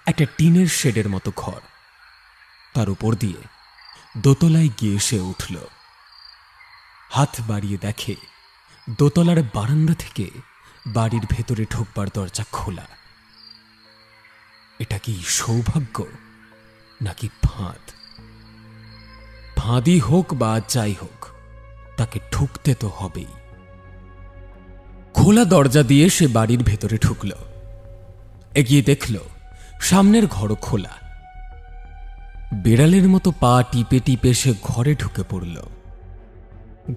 একটা টিনের শেডের মতো ঘর। তার উপর দিয়ে দোতলায় গিয়ে সে উঠল। হাত বাড়িয়ে দেখে দোতলার বারান্দা থেকে বাড়ির ভেতরে ঢোকবার দরজা খোলা। এটা কি সৌভাগ্য নাকি ফাঁদ? ফাঁদই হোক বা যাই হোক, তাকে ঢুকতে তো হবেই। খোলা দরজা দিয়ে সে বাড়ির ভেতরে ঢুকল। এগিয়ে দেখল সামনের ঘরও খোলা। বিড়ালের মতো পা টিপে টিপে সে ঘরে ঢুকে পড়ল।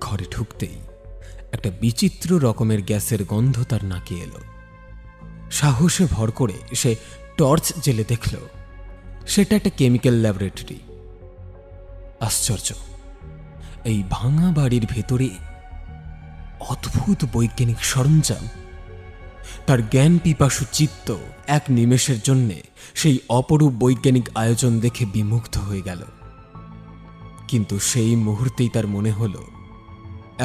ঘরে ঢুকতেই একটা বিচিত্র রকমের গ্যাসের গন্ধ তার নাকে এলো। সাহসে ভর করে সে টর্চ জেলে দেখল সেটা একটা কেমিক্যাল ল্যাবরেটরি। আশ্চর্য, এই ভাঙা বাড়ির ভেতরে অদ্ভুত বৈজ্ঞানিক সরঞ্জাম। তার জ্ঞান পিপাসু চিত্ত এক নিমেষের জন্যে সেই অপরূপ বৈজ্ঞানিক আয়োজন দেখে বিমুগ্ধ হয়ে গেল। কিন্তু সেই মুহূর্তেই তার মনে হল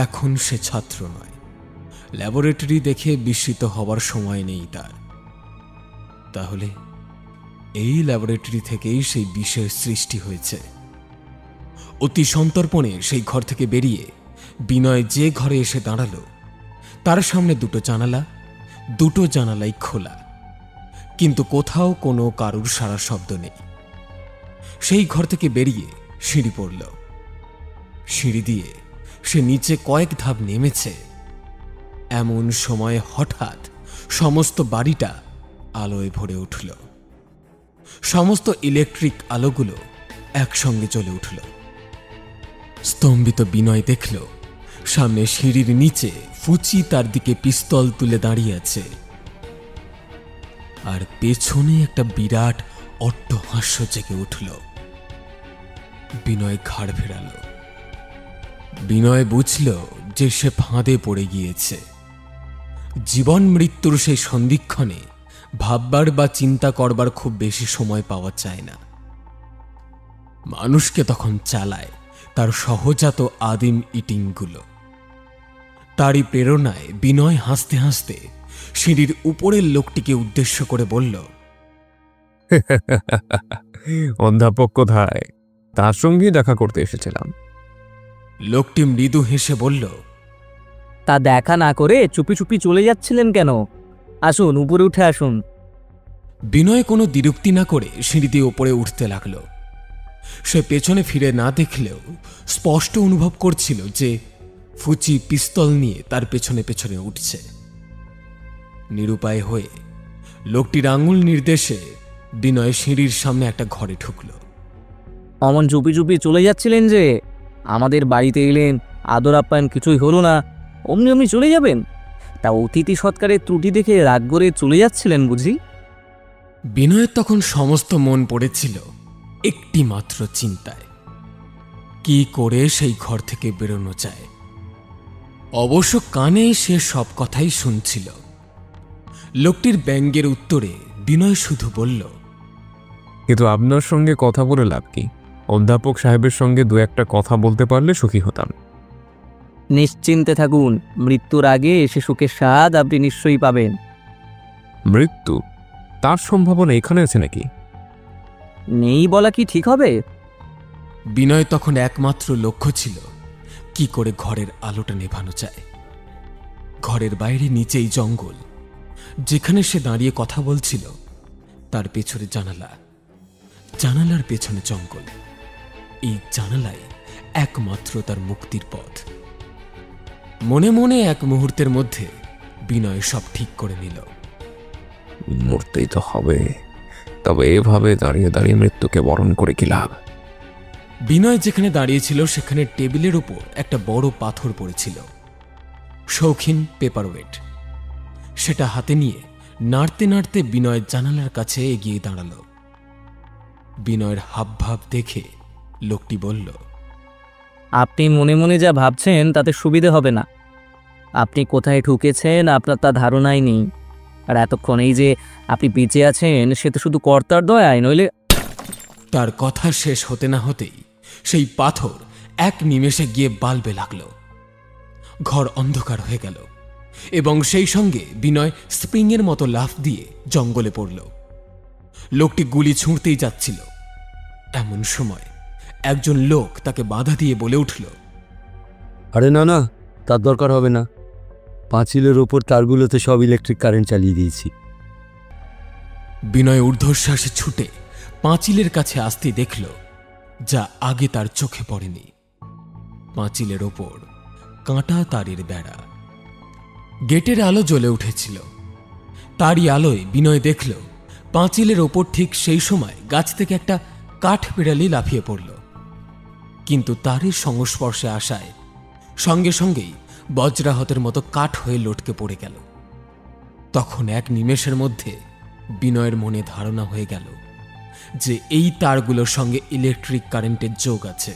এখন সে ছাত্র নয়। ল্যাবরেটরি দেখে বিস্মিত হওয়ার সময় নেই তার। তাহলে এই ল্যাবরেটরি থেকেই সেই বিষের সৃষ্টি হয়েছে। অতি সন্তর্পণে সেই ঘর থেকে বেরিয়ে বিনয় যে ঘরে এসে দাঁড়াল তার সামনে দুটো জানালাই খোলা, কিন্তু কোথাও কোনো কারুর সারা শব্দ নেই। সেই ঘর থেকে বেরিয়ে সিঁড়ি পড়ল। সিঁড়ি দিয়ে সে নিচে কয়েক ধাপ নেমেছে, এমন সময় হঠাৎ সমস্ত বাড়িটা আলোয় ভরে উঠল। সমস্ত ইলেকট্রিক আলোগুলো একসঙ্গে জ্বলে উঠল। স্তম্ভিত বিনয় দেখল সামনে সিঁড়ির নিচে ফুচি তার দিকে পিস্তল তুলে দাঁড়িয়ে আছে, আর পেছনে একটা বিরাট অট্টহাস্য জেগে উঠল। বিনয় ঘাড় ফেরাল। বিনয় বুঝল যে সে ফাঁদে পড়ে গিয়েছে। জীবন মৃত্যুর সেই সন্ধিক্ষণে ভাববার বা চিন্তা করবার খুব বেশি সময় পাওয়া যায় না। মানুষকে তখন চালায় তার সহজাত আদিম ইটিংগুলো। তারই প্রেরণায় বিনয় হাসতে হাসতে সিঁড়ির উপরের লোকটিকে উদ্দেশ্য করে বলল, অধ্যাপক কোথায়? তার সঙ্গে দেখা করতে এসেছিলাম। লোকটি মৃদু হেসে বলল, তা দেখা না করে চুপি চুপি চলে যাচ্ছিলেন কেন? আসুন, উপরে উঠে আসুন। বিনয় কোনো দ্বিরুক্তি না করে সিঁড়ি দিয়ে ওপরে উঠতে লাগল। সে পেছনে ফিরে না দেখলেও স্পষ্ট অনুভব করছিল যে ফুচি পিস্তল নিয়ে তার পেছনে পেছনে উঠছে। নিরুপায় হয়ে লোকটির আঙুল নির্দেশে বিনয় সিঁড়ির সামনে একটা ঘরে ঢুকল। অমন চুপি চুপি চলে যাচ্ছিলেন যে? আমাদের বাড়িতে এলেন, আদর আপ্যায়ন কিছুই হলো না, অমনি অমনি চলে যাবেন? তা অতিথি সৎকারের ত্রুটি দেখে রাগ করে চলে যাচ্ছিলেন বুঝি? বিনয়ের তখন সমস্ত মন পড়েছিল একটি মাত্র চিন্তায়, কি করে সেই ঘর থেকে বেরোনো যায়। অবশ্য কানে সে সব কথাই শুনছিল। লোকটির ব্যঙ্গের উত্তরে বিনয় শুধু বলল, কিন্তু আপনার সঙ্গে কথা বলে লাভ কি? অধ্যাপক সাহেবের সঙ্গে দু একটা কথা বলতে পারলে সুখী হতাম। নিশ্চিন্তে থাকুন, মৃত্যুর আগে এসে সুখের স্বাদ আপনি নিশ্চয়ই পাবেন। মৃত্যু, তার সম্ভাবনা এখানে আছে নাকি? নেই বলা কি ঠিক হবে? বিনয় তখন একমাত্র লক্ষ্য ছিল কি করে ঘরের আলোটা নেভানো যায়। ঘরের বাইরে নিচেই জঙ্গল, যেখানে সে দাঁড়িয়ে কথা বলছিল তার পেছনে জানালা, জানালার পেছনে জঙ্গল। এই জানালায় একমাত্র তার মুক্তির পথ। মনে মনে এক মুহূর্তের মধ্যে বিনয় সব ঠিক করে নিল। মরতেই তো হবে, তবে এভাবে দাঁড়িয়ে দাঁড়িয়ে মৃত্যুকে বরণ করে কি লাভ? বিনয় যেখানে দাঁড়িয়েছিল সেখানে টেবিলের উপর একটা বড় পাথর পড়েছিল, শৌখিন পেপারওয়েট। সেটা হাতে নিয়ে নাড়তে নাড়তে বিনয় জানালার কাছে এগিয়ে দাঁড়াল। বিনয়ের হাবভাব দেখে লোকটি বলল, আপনি মনে মনে যা ভাবছেন তাতে সুবিধে হবে না। আপনি কোথায় ঢুকেছেন আপনার তা ধারণাই নেই। আর এতক্ষণেই যে আপনি বেঁচে আছেন সে তো শুধু কর্তার দয়ায়, নইলে। তার কথা শেষ হতে না হতেই সেই পাথর এক নিমেষে গিয়ে বালবে লাগল। ঘর অন্ধকার হয়ে গেল এবং সেই সঙ্গে বিনয় স্প্রিংয়ের মতো লাফ দিয়ে জঙ্গলে পড়ল। লোকটি গুলি ছুঁড়তেই যাচ্ছিল। এমন সময় একজন লোক তাকে বাধা দিয়ে বলে উঠল, আরে না না, তার দরকার হবে না। পাঁচিলের ওপর তারগুলোতে সব ইলেকট্রিক কারেন্ট চালিয়ে দিয়েছি। বিনয় ঊর্ধ্বশ্বাসে ছুটে পাঁচিলের কাছে আসতে দেখল যা আগে তার চোখে পড়েনি। পাঁচিলের ওপর কাঁটা তারের বেড়া, গেটের আলো জ্বলে উঠেছিল। তারই আলোয় বিনয় দেখল পাঁচিলের ওপর ঠিক সেই সময় গাছ থেকে একটা কাঠ বিড়ালি লাফিয়ে পড়ল, কিন্তু তারই সংস্পর্শে আসায় সঙ্গে সঙ্গেই বজ্রাহতের মতো কাঠ হয়ে লটকে পড়ে গেল। তখন এক নিমেষের মধ্যে বিনয়ের মনে ধারণা হয়ে গেল যে এই তারগুলোর সঙ্গে ইলেকট্রিক কারেন্টের যোগ আছে।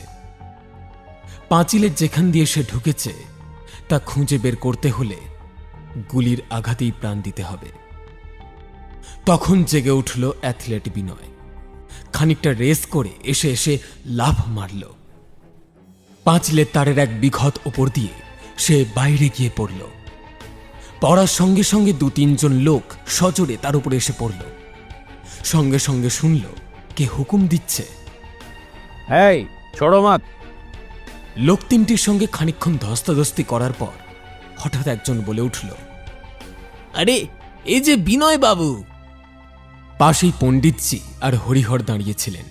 পাঁচিলের যেখান দিয়ে সে ঢুকেছে তা খুঁজে বের করতে হলে গুলির আঘাতেই প্রাণ দিতে হবে। তখন জেগে উঠল অ্যাথলেট বিনয়। খানিকটা রেস করে এসে এসে লাফ মারল। পাঁচিলের তারের এক বিঘত ওপর দিয়ে সে বাইরে গিয়ে পড়ল। পড়ার সঙ্গে সঙ্গে ২-৩ জন লোক সজোরে তার উপরে এসে পড়ল। সঙ্গে সঙ্গে শুনল কে হুকুম দিচ্ছে। এই ছোড়ো মাত। লোক তিনটির সঙ্গে খানিকক্ষণ ধস্তাধস্তি করার পর হঠাৎ একজন বলে উঠল, আরে এই যে বিনয় বাবু। পাশেই পণ্ডিতজি আর হরিহর দাঁড়িয়েছিলেন।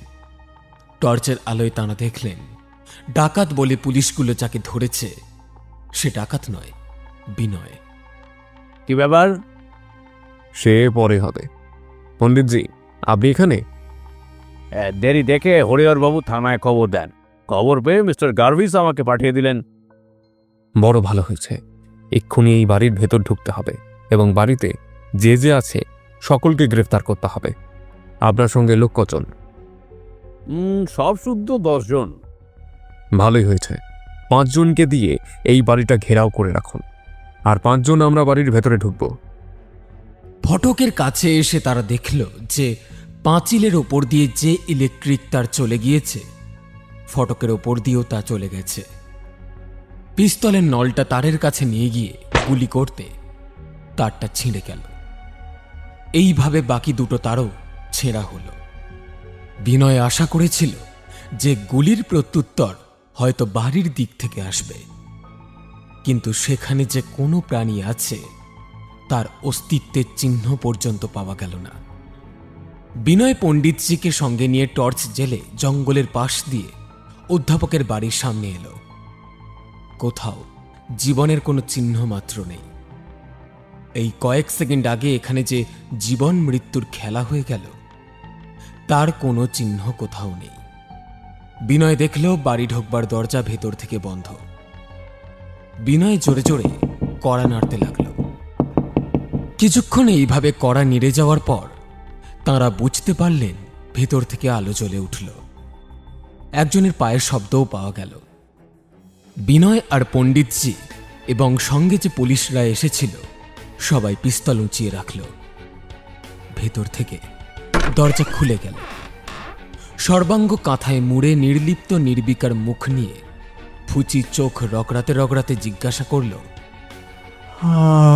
টর্চের আলোয় তাঁরা দেখলেন ডাকাত বলে পুলিশগুলো যাকে ধরেছে সে ডাকাত নয়, বিনয়। কি ব্যাপার? সে পরে হবে। পণ্ডিতজি, আপনি এখানে? দেরি দেখে হরিহর বাবু থানায় খবর দেন। খবর পেয়ে মিস্টার গার্ভিস আমাকে পাঠিয়ে দিলেন। বড় ভালো হয়েছে। এক্ষুনি এই বাড়ির ভেতর ঢুকতে হবে এবং বাড়িতে যে যে আছে সকলকে গ্রেফতার করতে হবে। আপনার সঙ্গে লোক কজন? সব শুদ্ধ 10 জন। ভালোই হয়েছে। 5 জনকে দিয়ে এই বাড়িটা ঘেরাও করে রাখুন, আর 5 জন আমরা বাড়ির ভেতরে ঢুকব। ফটকের কাছে এসে তারা দেখল যে পাঁচিলের ওপর দিয়ে যে ইলেকট্রিক তার চলে গিয়েছে ফটকের ওপর দিয়েও তা চলে গেছে। পিস্তলের নলটা তারের কাছে নিয়ে গিয়ে গুলি করতে তারটা ছিঁড়ে গেল। এইভাবে বাকি 2টো তারও ছেঁড়া হল। বিনয় আশা করেছিল যে গুলির প্রত্যুত্তর হয়তো বাড়ির দিক থেকে আসবে, কিন্তু সেখানে যে কোনো প্রাণী আছে তার অস্তিত্বের চিহ্ন পর্যন্ত পাওয়া গেল না। বিনয় পণ্ডিতজিকে সঙ্গে নিয়ে টর্চ জেলে জঙ্গলের পাশ দিয়ে অধ্যাপকের বাড়ির সামনে এলো। কোথাও জীবনের কোনো চিহ্ন মাত্র নেই। এই কয়েক সেকেন্ড আগে এখানে যে জীবন মৃত্যুর খেলা হয়ে গেল তার কোনো চিহ্ন কোথাও নেই। বিনয় দেখল বাড়ি ঢোকবার দরজা ভেতর থেকে বন্ধ। বিনয় জোরে জোরে কড়া নাড়তে লাগল। কিছুক্ষণ এইভাবে কড়া নেড়ে যাওয়ার পর তাঁরা বুঝতে পারলেন ভেতর থেকে আলো জ্বলে উঠল। একজনের পায়ের শব্দও পাওয়া গেল। বিনয় আর পণ্ডিতজি এবং সঙ্গে যে পুলিশরা এসেছিল সবাই পিস্তল উঁচিয়ে রাখল। ভেতর থেকে দরজা খুলে গেল। সর্বাঙ্গ কাঁথায় মুড়ে নির্লিপ্ত নির্বিকার মুখ নিয়ে ফুচি চোখ রগড়াতে রগড়াতে জিজ্ঞাসা করল,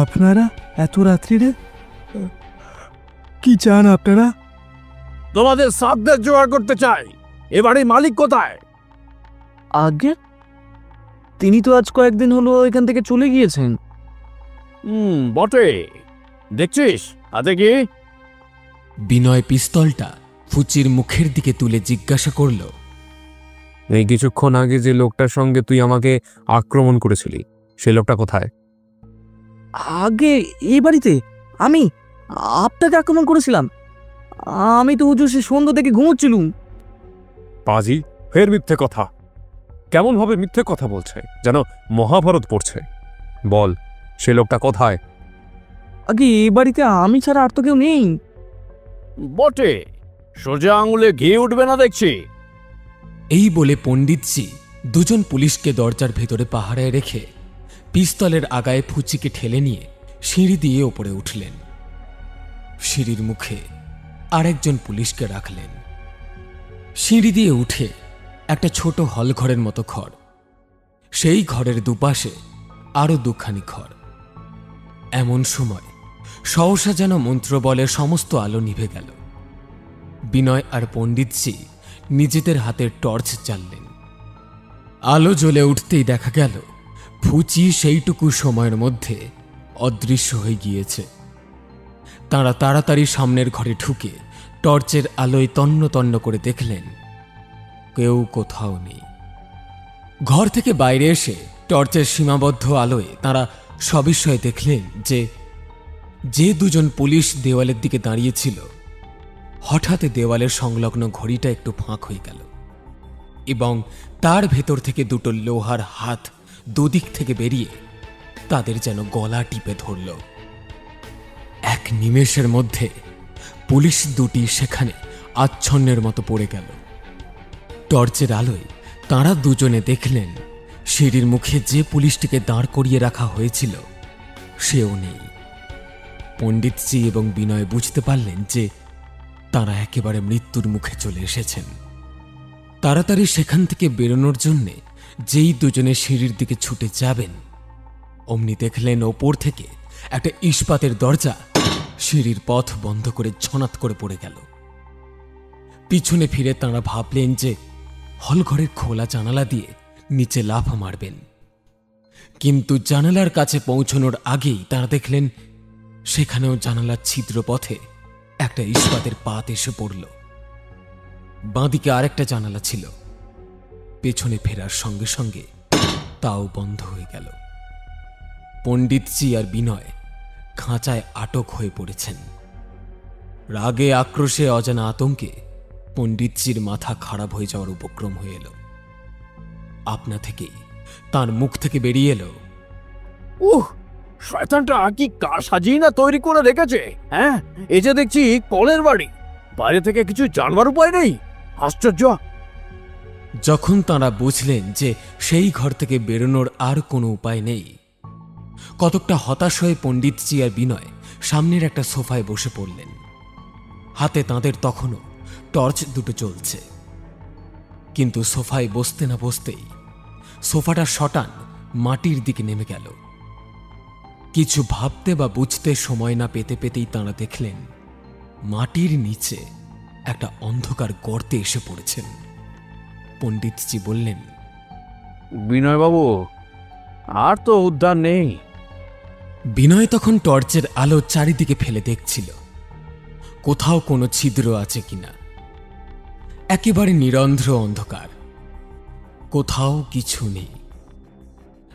আপনারা এত রাত্রিরে? কি চান আপনারা? তোমাদের সাধ্যের জোগাড় করতে চাই। এবারে মালিক কোথায়? আগে তিনি তো আজ কয়েকদিন হলো এখান থেকে চলে গিয়েছেন। বটে। দেখছিস হাতে কি? বিনয় পিস্তলটা ফুচির মুখের দিকে তুলে জিজ্ঞাসা করল, এই কিছুক্ষণ আগে যে লোকটার সঙ্গে তুই আমাকে আক্রমণ করেছিলি, সে লোকটা কোথায়? আগে এই বাড়িতে আমি আপনাকে আক্রমণ করেছিলাম? আমি তো হুজুর সে সন্ধ্যা থেকে ঘুমোচ্ছিলুম। পাজি, ফের মিথ্যে কথা। কেমন ভাবে মিথ্যে কথা বলছে, যেন মহাভারত পড়ছে। বল, সে লোকটা কোথায়? আগে এই বাড়িতে আমি ছাড়া আর তো কেউ নেই। বটে, সোজা আঙুলে ঘি উঠবে না দেখছি। এই বলে পণ্ডিতজি দুজন পুলিশকে দরজার ভেতরে পাহারায় রেখে পিস্তলের আগায় ফুচিকে ঠেলে নিয়ে সিঁড়ি দিয়ে ওপরে উঠলেন। সিঁড়ির মুখে আরেকজন পুলিশকে রাখলেন। সিঁড়ি দিয়ে উঠে একটা ছোট হলঘরের মতো ঘর, সেই ঘরের দুপাশে আরো দুখানি ঘর। এমন সময় সহসা যেন মন্ত্র বলে সমস্ত আলো নিভে গেল। বিনয় আর পণ্ডিতজি নিজেদের হাতের টর্চ জ্বাললেন। আলো জ্বলে উঠতেই দেখা গেল ফুচি সেইটুকু সময়ের মধ্যে অদৃশ্য হয়ে গিয়েছে। তাঁরা তাড়াতাড়ি সামনের ঘরে ঢুকে টর্চের আলোয় তন্ন তন্ন করে দেখলেন কেউ কোথাও নেই। ঘর থেকে বাইরে এসে টর্চের সীমাবদ্ধ আলোয় তাঁরা সবিস্ময়ে দেখলেন যে দুজন পুলিশ দেওয়ালের দিকে দাঁড়িয়েছিল, হঠাৎ দেওয়ালের সংলগ্ন ঘড়িটা একটু ফাঁক হয়ে গেল এবং তার ভেতর থেকে দুটো লোহার হাত দুদিক থেকে বেরিয়ে তাদের যেন গলা টিপে ধরল। এক নিমেষের মধ্যে পুলিশ দুটি সেখানে আচ্ছন্নের মতো পড়ে গেল। টর্চের আলোয় তাঁরা দুজনে দেখলেন সিঁড়ির মুখে যে পুলিশটিকে দাঁড় করিয়ে রাখা হয়েছিল সেও নেই। পণ্ডিতজি এবং বিনয় বুঝতে পারলেন যে তাঁরা একেবারে মৃত্যুর মুখে চলে এসেছেন। তাড়াতাড়ি সেখান থেকে বেরোনোর জন্যে যেই দুজনে সিঁড়ির দিকে ছুটে যাবেন, অমনি দেখলেন ওপর থেকে একটা ইস্পাতের দরজা সিঁড়ির পথ বন্ধ করে ছনাত করে পড়ে গেল। পিছনে ফিরে তাঁরা ভাবলেন যে হলঘরের খোলা জানালা দিয়ে নিচে লাফ মারবেন, কিন্তু জানালার কাছে পৌঁছানোর আগেই তাঁরা দেখলেন সেখানেও জানালার ছিদ্র পথে একটা ইস্পাতের পাত এসে পড়ল। বাঁদিকে আরেকটা জানালা ছিল, পেছনে ফেরার সঙ্গে সঙ্গে তাও বন্ধ হয়ে গেল। পণ্ডিতজি আর বিনয় খাঁচায় আটক হয়ে পড়েছেন। রাগে আক্রোশে অজানা আতঙ্কে পণ্ডিতজির মাথা খারাপ হয়ে যাওয়ার উপক্রম হয়ে এলো। আপনা থেকেই তার মুখ থেকে বেরিয়ে এলো, শয়তানটা কি কার সাজিয়ে না তৈরি করে রেখেছে। হ্যাঁ, এই যে দেখছি কলের বাড়ি, বাইরে থেকে কিছু জানবার উপায় নেই। আশ্চর্য। যখন তাঁরা বুঝলেন যে সেই ঘর থেকে বেরোনোর আর কোনো উপায় নেই, কতকটা হতাশ হয়ে পণ্ডিতজি আর বিনয় সামনের একটা সোফায় বসে পড়লেন। হাতে তাঁদের তখনও টর্চ দুটো চলছে, কিন্তু সোফায় বসতে না বসতেই সোফাটা শটান মাটির দিকে নেমে গেল। কিছু ভাবতে বা বুঝতে সময় না পেতে পেতেই তাঁরা দেখলেন মাটির নিচে একটা অন্ধকার গর্তে এসে পড়েছেন। পণ্ডিতজি বললেন, বিনয়বাবু, আর তো উদ্ধার নেই। বিনয় তখন টর্চের আলো চারিদিকে ফেলে দেখছিল কোথাও কোনো ছিদ্র আছে কিনা। একেবারে নিরন্ধ্র অন্ধকার, কোথাও কিছু নেই।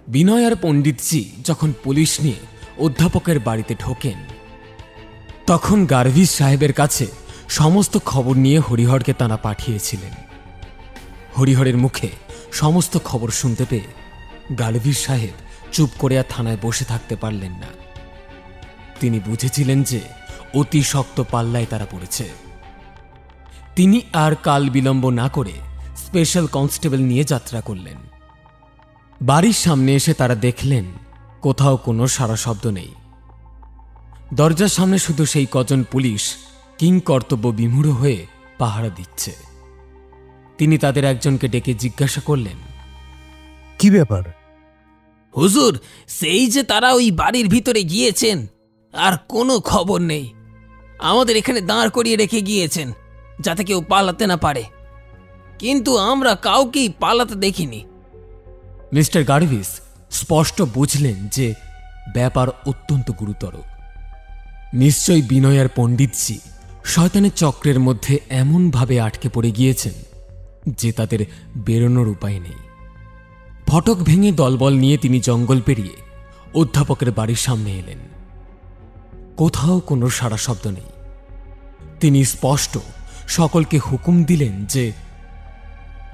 বিনয় আর পণ্ডিতজি যখন পুলিশ নিয়ে অধ্যাপকের বাড়িতে ঢোকেন, তখন গার্ভিস সাহেবের কাছে সমস্ত খবর নিয়ে হরিহরকে তাঁরা পাঠিয়েছিলেন। হরিহরের মুখে সমস্ত খবর শুনতে পেয়ে গার্ভিস সাহেব চুপ করে আর থানায় বসে থাকতে পারলেন না। তিনি বুঝেছিলেন যে অতি শক্ত পাল্লায় তারা পড়েছে। তিনি আর কাল বিলম্ব না করে স্পেশাল কনস্টেবল নিয়ে যাত্রা করলেন। বাড়ির সামনে এসে তারা দেখলেন কোথাও কোনো সারা শব্দ নেই। দরজার সামনে শুধু সেই কজন পুলিশ কিং কর্তব্য বিমূঢ় হয়ে পাহারা দিচ্ছে। তিনি তাদের একজনকে ডেকে জিজ্ঞাসা করলেন, কি ব্যাপার? হুজুর, সেই যে তারা ওই বাড়ির ভিতরে গিয়েছেন, আর কোনো খবর নেই। আমাদের এখানে দাঁড় করিয়ে রেখে গিয়েছেন যাতে কেউ পালাতে না পারে, কিন্তু আমরা কাউকেই পালাতে দেখিনি। মিস্টার গার্ভিস স্পষ্ট বুঝলেন যে ব্যাপার অত্যন্ত গুরুতর। নিশ্চয়ই বিনয় আর পণ্ডিতজি শয়তানের চক্রের মধ্যে এমনভাবে আটকে পড়ে গিয়েছেন যে তাদের বেরোনোর উপায় নেই। ফটক ভেঙে দলবল নিয়ে তিনি জঙ্গল পেরিয়ে অধ্যাপকের বাড়ির সামনে এলেন। কোথাও কোনো সাড়া শব্দ নেই। তিনি স্পষ্ট সকলকে হুকুম দিলেন যে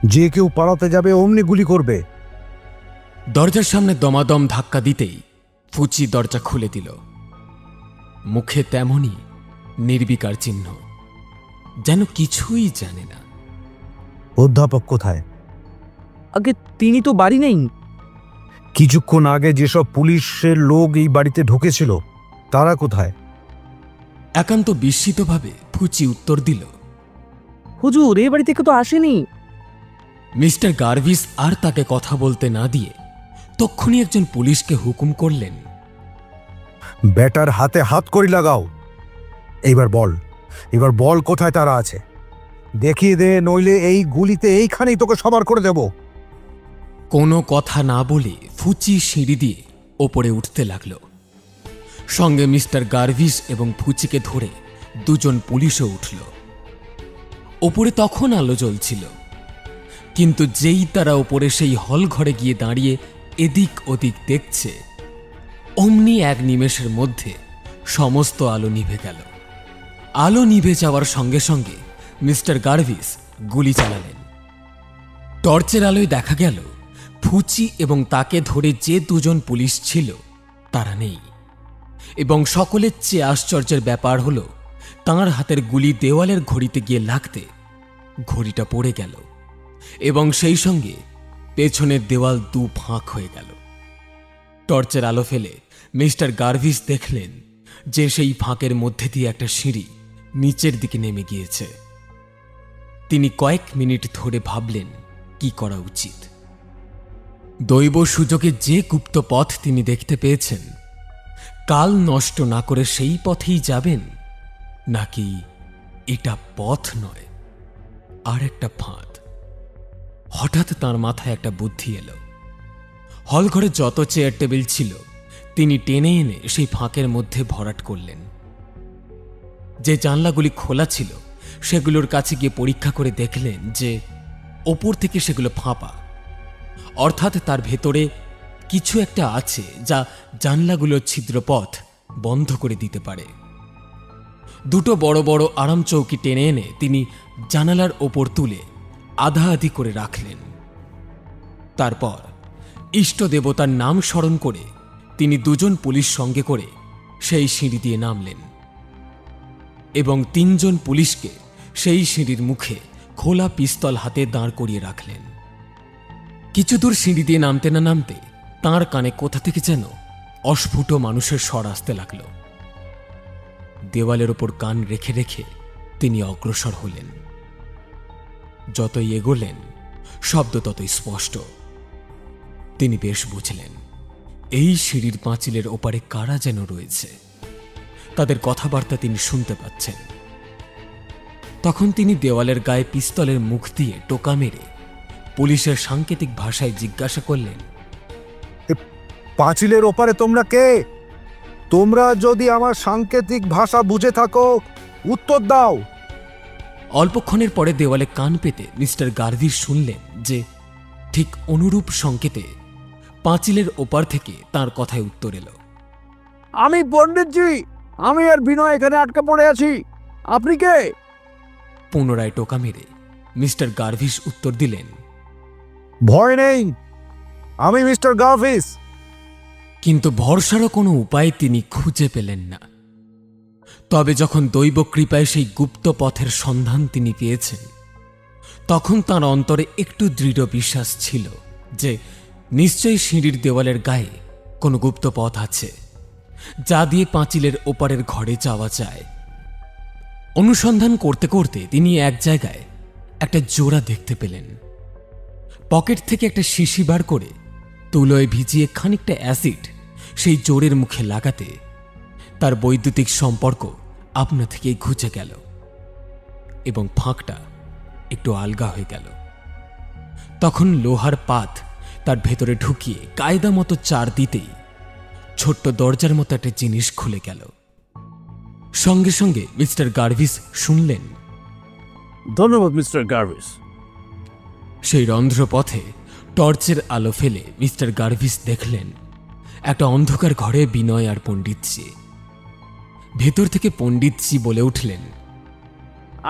যে কেউ পালাতে যাবে অমনি গুলি করবে। দরজার সামনে দমাদম ধাক্কা দিতেই ফুচি দরজা খুলে দিল। মুখে তেমনই নির্বিকার চিহ্ন, যেন কিছুই জানে না। অধ্যাপক কোথায়? আগে তিনি তো বাড়ি নেই। কিছুক্ষণ আগে যেসব পুলিশের লোক এই বাড়িতে ঢুকেছিল তারা কোথায়? একান্ত বিস্মিতভাবে ফুচি উত্তর দিল, হুজুর এই বাড়ি থেকে তো আসেনি। মিস্টার গার্ভিস আর তাকে কথা বলতে না দিয়ে তক্ষুনি একজন পুলিশকে হুকুম করলেন, ব্যাটার হাতে হাত করি লাগাও। এবার বল কোথায় তারা আছে, দেখিয়ে দে, নইলে এই গুলিতে এইখানেই তোকে সবার করে দেব। কোনো কথা না বলে ফুচি সিঁড়ি দিয়ে ওপরে উঠতে লাগল। সঙ্গে মিস্টার গার্ভিস এবং ফুচিকে ধরে দুজন পুলিশও উঠল। ওপরে তখন আলো জ্বলছিল, কিন্তু যেই তারা ওপরে সেই হল ঘরে গিয়ে দাঁড়িয়ে এদিক ওদিক দেখছে, অমনি এক নিমেষের মধ্যে সমস্ত আলো নিভে গেল। আলো নিভে যাওয়ার সঙ্গে সঙ্গে মিস্টার গার্ভিস গুলি চালালেন। টর্চের আলোয় দেখা গেল ফুচি এবং তাকে ধরে যে দুজন পুলিশ ছিল তারা নেই, এবং সকলের চেয়ে আশ্চর্যের ব্যাপার হল তাঁর হাতের গুলি দেওয়ালের ঘড়িতে গিয়ে লাগতে ঘড়িটা পড়ে গেল, এবং সেই সঙ্গে পেছনের দেওয়াল দু ফাঁক হয়ে গেল। টর্চের আলো ফেলে মিস্টার গার্ভিস দেখলেন যে সেই ফাঁকের মধ্যে দিয়ে একটা সিঁড়ি নিচের দিকে নেমে গিয়েছে। তিনি কয়েক মিনিট ধরে ভাবলেন কি করা উচিত। দৈব সুযোগে যে গুপ্ত পথ তিনি দেখতে পেয়েছেন, কাল নষ্ট না করে সেই পথেই যাবেন, নাকি এটা পথ নয় আর একটা ফাঁদ। হঠাৎ তাঁর মাথায় একটা বুদ্ধি এলো। হলঘরে যত চেয়ার টেবিল ছিল তিনি টেনে এনে সেই ফাঁকের মধ্যে ভরাট করলেন। যে জানলাগুলি খোলা ছিল সেগুলোর কাছে গিয়ে পরীক্ষা করে দেখলেন যে ওপর থেকে সেগুলো ফাঁপা, অর্থাৎ তার ভেতরে কিছু একটা আছে যা জানলাগুলোর ছিদ্রপথ বন্ধ করে দিতে পারে। দুটো বড় বড় আরাম চৌকি টেনে এনে তিনি জানালার ওপর তুলে আধা আধি করে রাখলেন। তারপর ইষ্ট দেবতার নাম স্মরণ করে তিনি দুজন পুলিশ সঙ্গে করে সেই সিঁড়ি দিয়ে নামলেন, এবং তিনজন পুলিশকে সেই সিঁড়ির মুখে খোলা পিস্তল হাতে দাঁড় করিয়ে রাখলেন। কিছু দূর সিঁড়ি দিয়ে নামতে না নামতে তাঁর কানে কোথা থেকে যেন অস্ফুট মানুষের স্বর আসতে লাগল। দেওয়ালের ওপর কান রেখে রেখে তিনি অগ্রসর হলেন। যতই এগোলেন শব্দ ততই স্পষ্ট। তিনি বেশ বুঝলেন এই সিঁড়ির পাঁচিলের ওপারে কারা যেন রয়েছে, তাদের কথাবার্তা তিনি শুনতে পাচ্ছেন। তখন তিনি দেওয়ালের গায়ে পিস্তলের মুখ দিয়ে টোকা মেরে পুলিশের সাংকেতিক ভাষায় জিজ্ঞাসা করলেন, পাঁচিলের ওপারে তোমরা কে? তোমরা যদি আমার সাংকেতিক ভাষা বুঝে থাকো উত্তর দাও। অল্পক্ষণের পরে দেওয়ালে কান পেতে মিস্টার গার্ভিস শুনলেন যে ঠিক অনুরূপ সংকেতে পাঁচিলের ওপার থেকে তার কথায় উত্তর এলো, আমি পণ্ডিতজি, আমি আর বিনয় এখানে আটকে পড়ে আছি, আপনি কে? পুনরায় টোকা মেরে মিস্টার গার্ভিস উত্তর দিলেন, ভয় নেই, আমি মিস্টার গার্ভিস। কিন্তু ভরসারও কোনো উপায় তিনি খুঁজে পেলেন না। তবে যখন দৈব কৃপায় সেই গুপ্ত পথের সন্ধান তিনি পেয়েছেন, তখন তাঁর অন্তরে একটু দৃঢ় বিশ্বাস ছিল যে নিশ্চয়ই সিঁড়ির দেওয়ালের গায়ে কোনো গুপ্ত পথ আছে যা দিয়ে পাঁচিলের ওপারের ঘরে যাওয়া যায়। অনুসন্ধান করতে করতে তিনি এক জায়গায় একটা জোড়া দেখতে পেলেন। পকেট থেকে একটা শিশি বার করে তুলোয় ভিজিয়ে খানিকটা অ্যাসিড সেই জোরের মুখে লাগাতে তার বৈদ্যুতিক সম্পর্ক আপনা থেকেই ঘুচে গেল এবং ফাঁকটা একটু আলগা হয়ে গেল। তখন লোহার পাত তার ভেতরে ঢুকিয়ে কায়দা মতো চার দিতেই ছোট্ট দরজার মতো একটা জিনিস খুলে গেল। সঙ্গে সঙ্গে মিস্টার গার্ভিস শুনলেন, ধন্যবাদ মিস্টার গার্ভিস। সেই রন্ধ্রপথে টর্চের আলো ফেলে মিস্টার গার্ভিস দেখলেন একটা অন্ধকার ঘরে বিনয় আর পণ্ডিতজি। ভেতর থেকে পণ্ডিতজি বলে উঠলেন,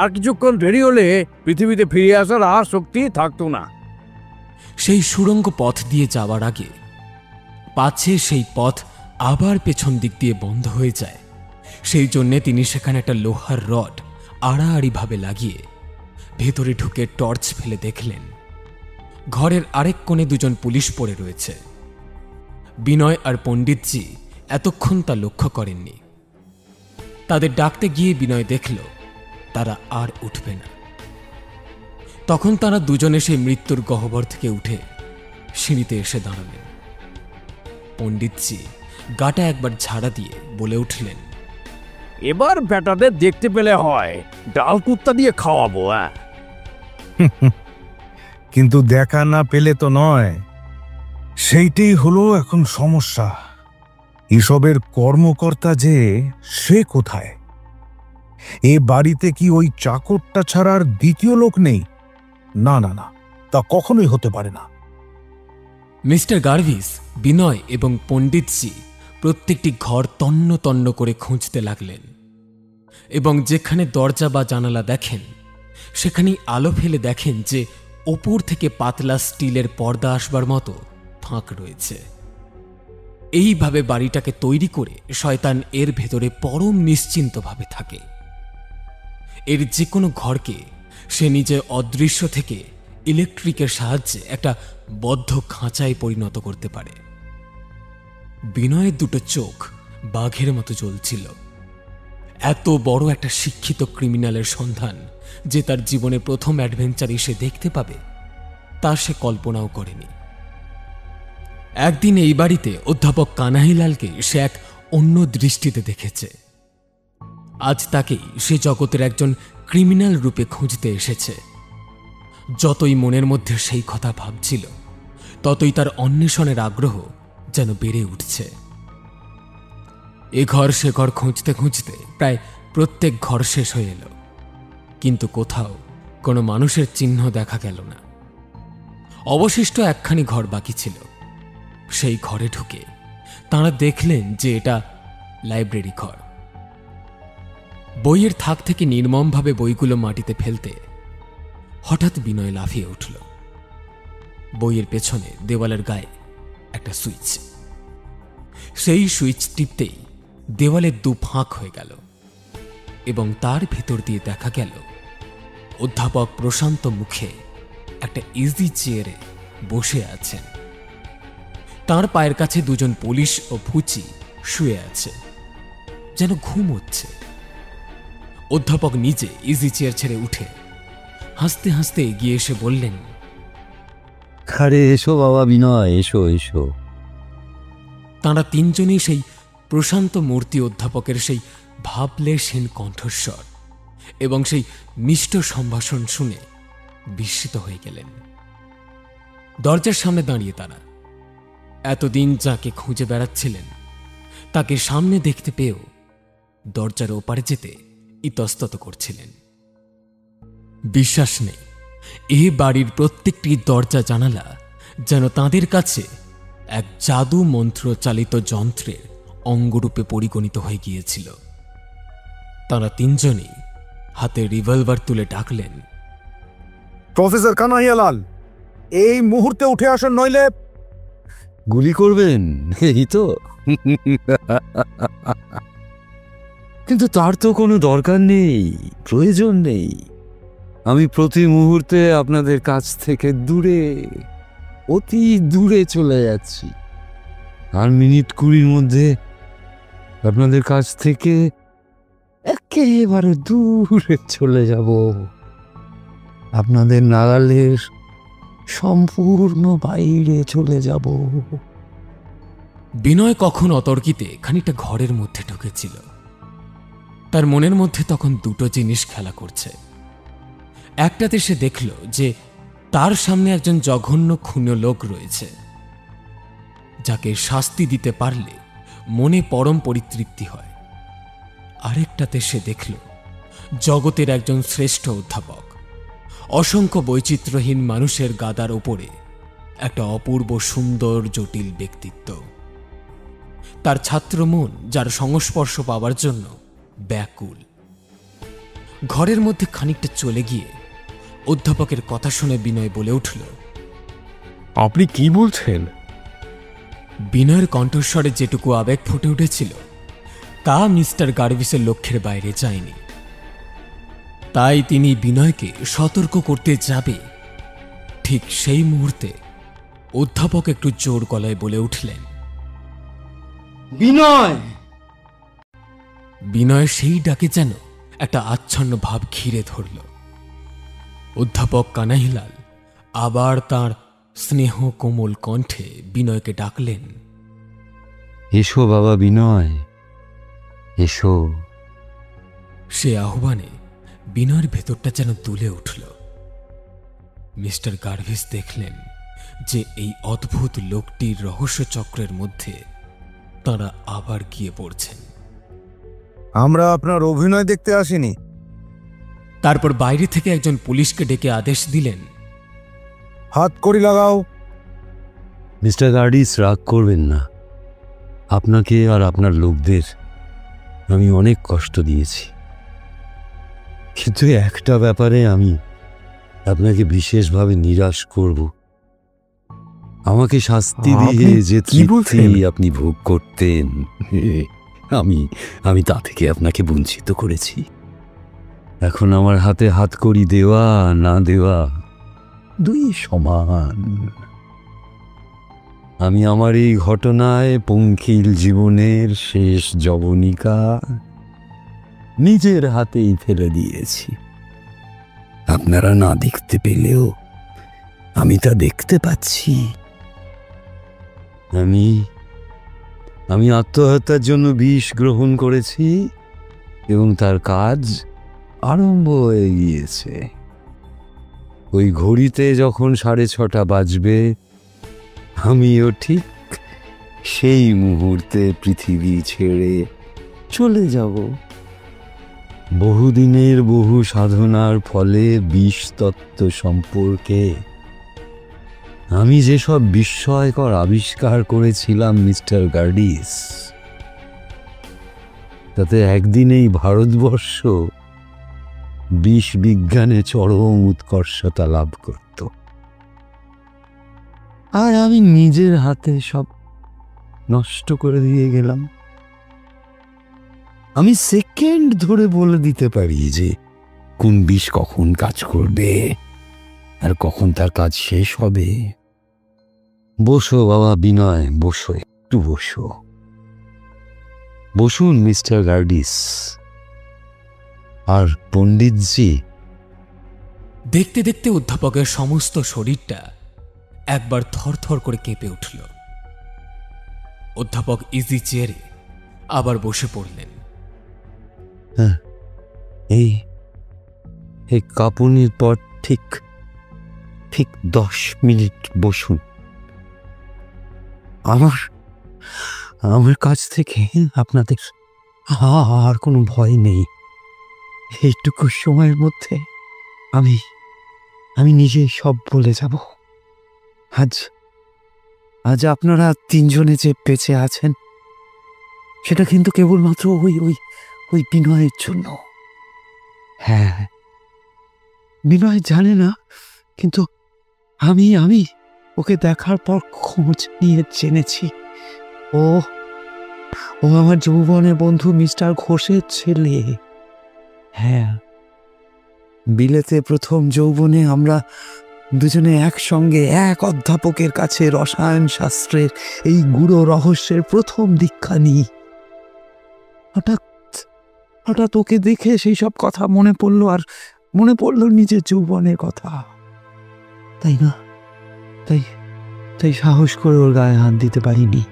আর কিছুক্ষণ দেরি হলে পৃথিবীতে ফিরে আসার আর শক্তি থাকতো না। সেই সুড়ঙ্গ পথ দিয়ে যাওয়ার আগে পাছে সেই পথ আবার পেছন দিক দিয়ে বন্ধ হয়ে যায়, সেই জন্যে তিনি সেখানে একটা লোহার রড আড়াআড়িভাবে লাগিয়ে ভেতরে ঢুকে টর্চ ফেলে দেখলেন ঘরের আরেক কোণে দুজন পুলিশ পড়ে রয়েছে। বিনয় আর পণ্ডিতজি এতক্ষণ তা লক্ষ্য করেননি। তাদের ডাকতে গিয়ে বিনয় দেখল তারা আর উঠবে না। তখন তারা দুজনে সেই মৃত্যুর গহ্বর থেকে উঠে সিঁড়িতে এসে দাঁড়ালেন। পণ্ডিতজি গাটা একবার ঝাড়া দিয়ে বলে উঠলেন, এবার বেটাদের দেখতে পেলে হয়, ডাল কুত্তা দিয়ে খাওয়াবো। কিন্তু দেখা না পেলে তো নয়, সেইটাই হলো এখন সমস্যা। এসবের কর্মকর্তা যে সে কোথায়? এ বাড়িতে কি ওই চাকরটা ছাড়া আর দ্বিতীয় লোক নেই? না না না, তা কখনোই হতে পারে না। মিস্টার গার্ভিস, বিনয় এবং পণ্ডিতজি প্রত্যেকটি ঘর তন্ন তন্ন করে খুঁজতে লাগলেন এবং যেখানে দরজা বা জানালা দেখেন সেখানেই আলো ফেলে দেখেন যে ওপর থেকে পাতলা স্টিলের পর্দা আসবার মতো ফাঁক রয়েছে। এইভাবে বাড়িটাকে তৈরি করে শয়তান এর ভেতরে পরম নিশ্চিন্তভাবে থাকে। এর যে কোনো ঘরকে সে নিজে অদৃশ্য থেকে ইলেকট্রিকের সাহায্যে একটা বদ্ধ খাঁচায় পরিণত করতে পারে। বিনয়ের দুটো চোখ বাঘের মতো জ্বলছিল। এত বড় একটা শিক্ষিত ক্রিমিনালের সন্ধান যে তার জীবনে প্রথম অ্যাডভেঞ্চারে সে দেখতে পাবে তা সে কল্পনাও করেনি। একদিন এই বাড়িতে অধ্যাপক কানাইলালকে সে এক অন্য দৃষ্টিতে দেখেছে। আজ তাকেই সে জগতের একজন ক্রিমিনাল রূপে খুঁজতে এসেছে। যতই মনের মধ্যে সেই কথা ভাবছিল ততই তার অন্বেষণের আগ্রহ যেন বেড়ে উঠছে। এ ঘর সে ঘর খুঁজতে খুঁজতে প্রায় প্রত্যেক ঘর শেষ হয়ে এলো, কিন্তু কোথাও কোনো মানুষের চিহ্ন দেখা গেল না। অবশিষ্ট একখানি ঘর বাকি ছিল। সেই ঘরে ঢুকে তাঁরা দেখলেন যে এটা লাইব্রেরি ঘর। বইয়ের থাক থেকে নির্মমভাবে বইগুলো মাটিতে ফেলতে হঠাৎ বিনয় লাফিয়ে উঠল। বইয়ের পেছনে দেওয়ালের গায়ে একটা সুইচ। সেই সুইচ টিপতেই দেওয়ালের দু ফাঁক হয়ে গেল এবং তার ভেতর দিয়ে দেখা গেল অধ্যাপক প্রশান্ত মুখে একটা ইজি চেয়ারে বসে আছেন। তার পায়ের কাছে দুজন পুলিশ ও ফুচি শুয়ে আছে, যেন ঘুম হচ্ছে। অধ্যাপক নিজে ইজি চেয়ার ছেড়ে উঠে হাসতে হাসতে এগিয়ে এসে বললেন, আরে এসো বাবা বিনয়, এসো এসো। তাঁরা তিনজনই সেই প্রশান্ত মূর্তি অধ্যাপকের সেই ভাবলেশহীন কণ্ঠস্বর এবং সেই মিষ্ট সম্ভাষণ শুনে বিস্মিত হয়ে গেলেন। দরজার সামনে দাঁড়িয়ে তারা এতদিন যাকে খুঁজে বেড়াচ্ছিলেন তাকে সামনে দেখতে পেয়েও দরজার ওপারে যেতে ইতস্তত করছিলেন। বিশ্বাস নেই, এ বাড়ির প্রত্যেকটি দরজা জানালা যেন তাঁদের কাছে এক জাদু মন্ত্র চালিত যন্ত্রের অঙ্গরূপে পরিগণিত হয়ে গিয়েছিল। তারা তিনজনই হাতে রিভলভার তুলে ডাকলেন, প্রফেসর কানাইয়ালাল, এই মুহূর্তে উঠে আসুন, নইলে গুলি করবেন। এই তো কিন্তু তার তো কোনো দরকার নেই, প্রয়োজন নেই। আমি প্রতি মুহূর্তে আপনাদের কাছ থেকে দূরে, অতি দূরে চলে যাচ্ছি। আর মিনিট 20 মধ্যে আপনাদের কাছ থেকে একেবারে দূরে চলে যাব, আপনাদের নাগালের সম্পূর্ণ বাইরে চলে যাব। বিনয় কখন অতর্কিতে খানিকটা ঘরের মধ্যে ঢুকেছিল। তার মনের মধ্যে তখন দুটো জিনিস খেলা করছে। একটাতে সে দেখল যে তার সামনে একজন জঘন্য খুনো লোক রয়েছে, যাকে শাস্তি দিতে পারলে মনে পরম পরিতৃপ্তি হয়। আরেকটাতে সে দেখল জগতের একজন শ্রেষ্ঠ অধ্যাপক, অসংখ্য বৈচিত্র্যহীন মানুষের গাদার ওপরে একটা অপূর্ব সুন্দর জটিল ব্যক্তিত্ব। তার ছাত্র মন যার সংস্পর্শ পাওয়ার জন্য ব্যাকুল। ঘরের মধ্যে খানিকটা চলে গিয়ে অধ্যাপকের কথা শুনে বিনয় বলে উঠল, আপনি কি বলছেন? বিনয়ের কণ্ঠস্বরে যেটুকু আবেগ ফুটে উঠেছিল তা মিস্টার গার্ভিসের লক্ষ্যের বাইরে যায়নি। তাই তিনি বিনয়কে সতর্ক করতে যাবে, ঠিক সেই মুহূর্তে অধ্যাপক একটু জোর গলায় বলে উঠলেন, বিনয়! বিনয় সেই ডাকে যেন একটা আচ্ছন্ন ভাব ঘিরে ধরল। অধ্যাপক কানাইলাল আবার তার স্নেহ কোমল কণ্ঠে বিনয়কে ডাকলেন, এসো বাবা বিনয়, এসো। সে আহ্বানে বিনয়ের ভেতরটা যেন দুলে উঠল। মিস্টার গার্ভিস দেখলেন যে এই অদ্ভুত লোকটির রহস্যচক্রের মধ্যে তাঁরা আবার গিয়ে পড়ছেন। আমরা আপনার অভিনয় দেখতে আসিনি। তারপর বাইরে থেকে একজন পুলিশকে ডেকে আদেশ দিলেন, হাত কড়ি লাগাও। মিস্টার গার্ডিস, রাগ করবেন না। আপনাকে আর আপনার লোকদের আমি অনেক কষ্ট দিয়েছি, কিন্তু একটা ব্যাপারে আমি আপনাকে বিশেষভাবে নিরাশ করব। আমাকে শাস্তি দিয়ে যে তৃপ্তি আপনি ভোগ করতেন, আমি তা থেকে আপনাকে বঞ্চিত করেছি। এখন আমার হাতে হাতকড়ি দেওয়া না দেওয়া দুই সমান। আমি আমার এই ঘটনায় পঙ্কিল জীবনের শেষ যবনিকা নিজের হাতেই ফেলে দিয়েছি। আপনারা না দেখতে পেলেও আমি তা দেখতে পাচ্ছি। আমি আত্মহত্যার জন্য বিষ গ্রহণ করেছি এবং তার কাজ আরম্ভ হয়ে গিয়েছে। ওই ঘড়িতে যখন 6:30 বাজবে, আমিও ঠিক সেই মুহূর্তে পৃথিবী ছেড়ে চলে যাব। বহুদিনের বহু সাধনার ফলে বিষ তত্ত্ব সম্পর্কে আমি যেসব বিস্ময়কর আবিষ্কার করেছিলাম মিস্টার গার্ডিস, তাতে একদিনেই ভারতবর্ষ বিষ বিজ্ঞানে চরম উৎকর্ষতা লাভ করত। আর আমি নিজের হাতে সব নষ্ট করে দিয়ে গেলাম। আমি সেকেন্ড ধরে বলে দিতে পারি যে কোন বিষ কখন কাজ করবে আর কখন তার কাজ শেষ হবে। বসো বাবা বিনয়, বসো, একটু বসো। বসুন মিস্টার গার্ডিস। আর পণ্ডিতজি। দেখতে দেখতে অধ্যাপকের সমস্ত শরীরটা একবার থরথর করে কেঁপে উঠল। অধ্যাপক ইজি চেয়ারে আবার বসে পড়লেন। হ্যাঁ, এই কাঁপুনির পর ঠিক 10 মিনিট বসুন। আমার কাছ থেকে আপনাদের আর কোনো ভয় নেই। এইটুকু সময়ের মধ্যে আমি নিজে সব বলে যাব। আজ আপনারা 3 জনে যে বেঁচে আছেন, সেটা কিন্তু কেবলমাত্র ওই বিনয়ের জন্য। হ্যাঁ, বিনয় জানে না, কিন্তু আমি ওকে দেখার পর খোঁজ নিয়ে জেনেছি ও আমার যৌবনের বন্ধু মিস্টার ঘোষের ছেলে। হ্যাঁ, বিলেতে প্রথম যৌবনে আমরা দুজনে একসঙ্গে এক অধ্যাপকের কাছে রসায়ন শাস্ত্রের এই গূঢ় রহস্যের প্রথম দীক্ষা নিই। হঠাৎ ওকে দেখে সেই সব কথা মনে পড়লো, আর মনে পড়লো নিজের যৌবনের কথা। তাই না, তাই সাহস করে ওর গায়ে হাত দিতে পারিনি।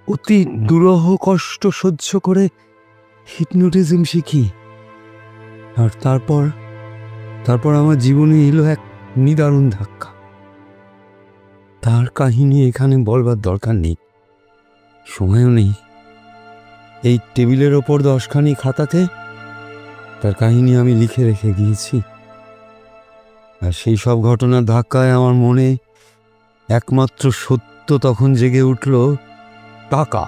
অতি দুরূহ কষ্ট সহ্য করে হিপনোটিজম শিখি। আর তারপর আমার জীবনে এলো এক নিদারুণ ধাক্কা। তার কাহিনী এখানে বলবার দরকার নেই, সময়ও নেই। এই টেবিলের ওপর 10খানি খাতাতে তার কাহিনী আমি লিখে রেখে গিয়েছি। আর সেই সব ঘটনার ধাক্কায় আমার মনে একমাত্র সত্য তখন জেগে উঠল, টাকা।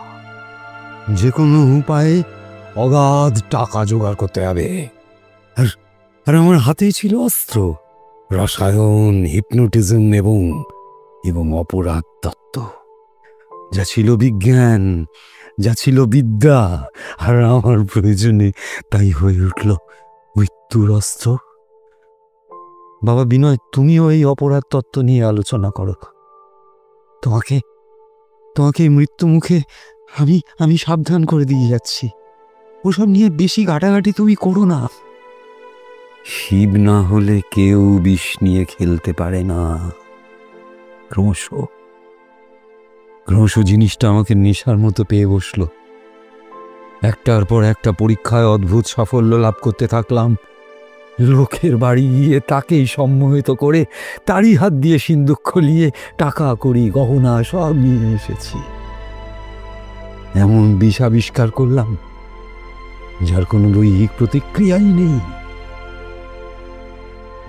যে কোনো উপায়ে অগাধ টাকা জোগাড় করতে হবে। আর আমার হাতেই ছিল অস্ত্র, রসায়ন, হিপনোটিজম এবং অপরাধ তত্ত্ব। যা ছিল বিজ্ঞান, যা ছিল বিদ্যা, আর আমার প্রয়োজনে তাই হয়ে উঠল মৃত্যুর অস্ত্র। বাবা বিনয়, তুমিও এই অপরাধ তত্ত্ব নিয়ে আলোচনা করো। তোমাকে মৃত্যু মুখে আমি সাবধান করে দিয়ে যাচ্ছি। ওসব নিয়ে বেশি ঘাটাঘাটি তুমি করো না। শিব না হলে কেউ বিষ নিয়ে খেলতে পারে না। ক্রমশ জিনিসটা আমাকে নেশার মতো পেয়ে বসলো। একটার পর একটা পরীক্ষায় অদ্ভুত সাফল্য লাভ করতে থাকলাম। লোকের বাড়ি গিয়ে তাকেই সম্মোহিত করে তারই হাত দিয়ে সিন্দুক খলিয়ে টাকা কড়ি গহনা সব নিয়ে এসেছি। এমন বিষ আবিষ্কার করলাম যার কোনো দৈহিক প্রতিক্রিয়াই নেই।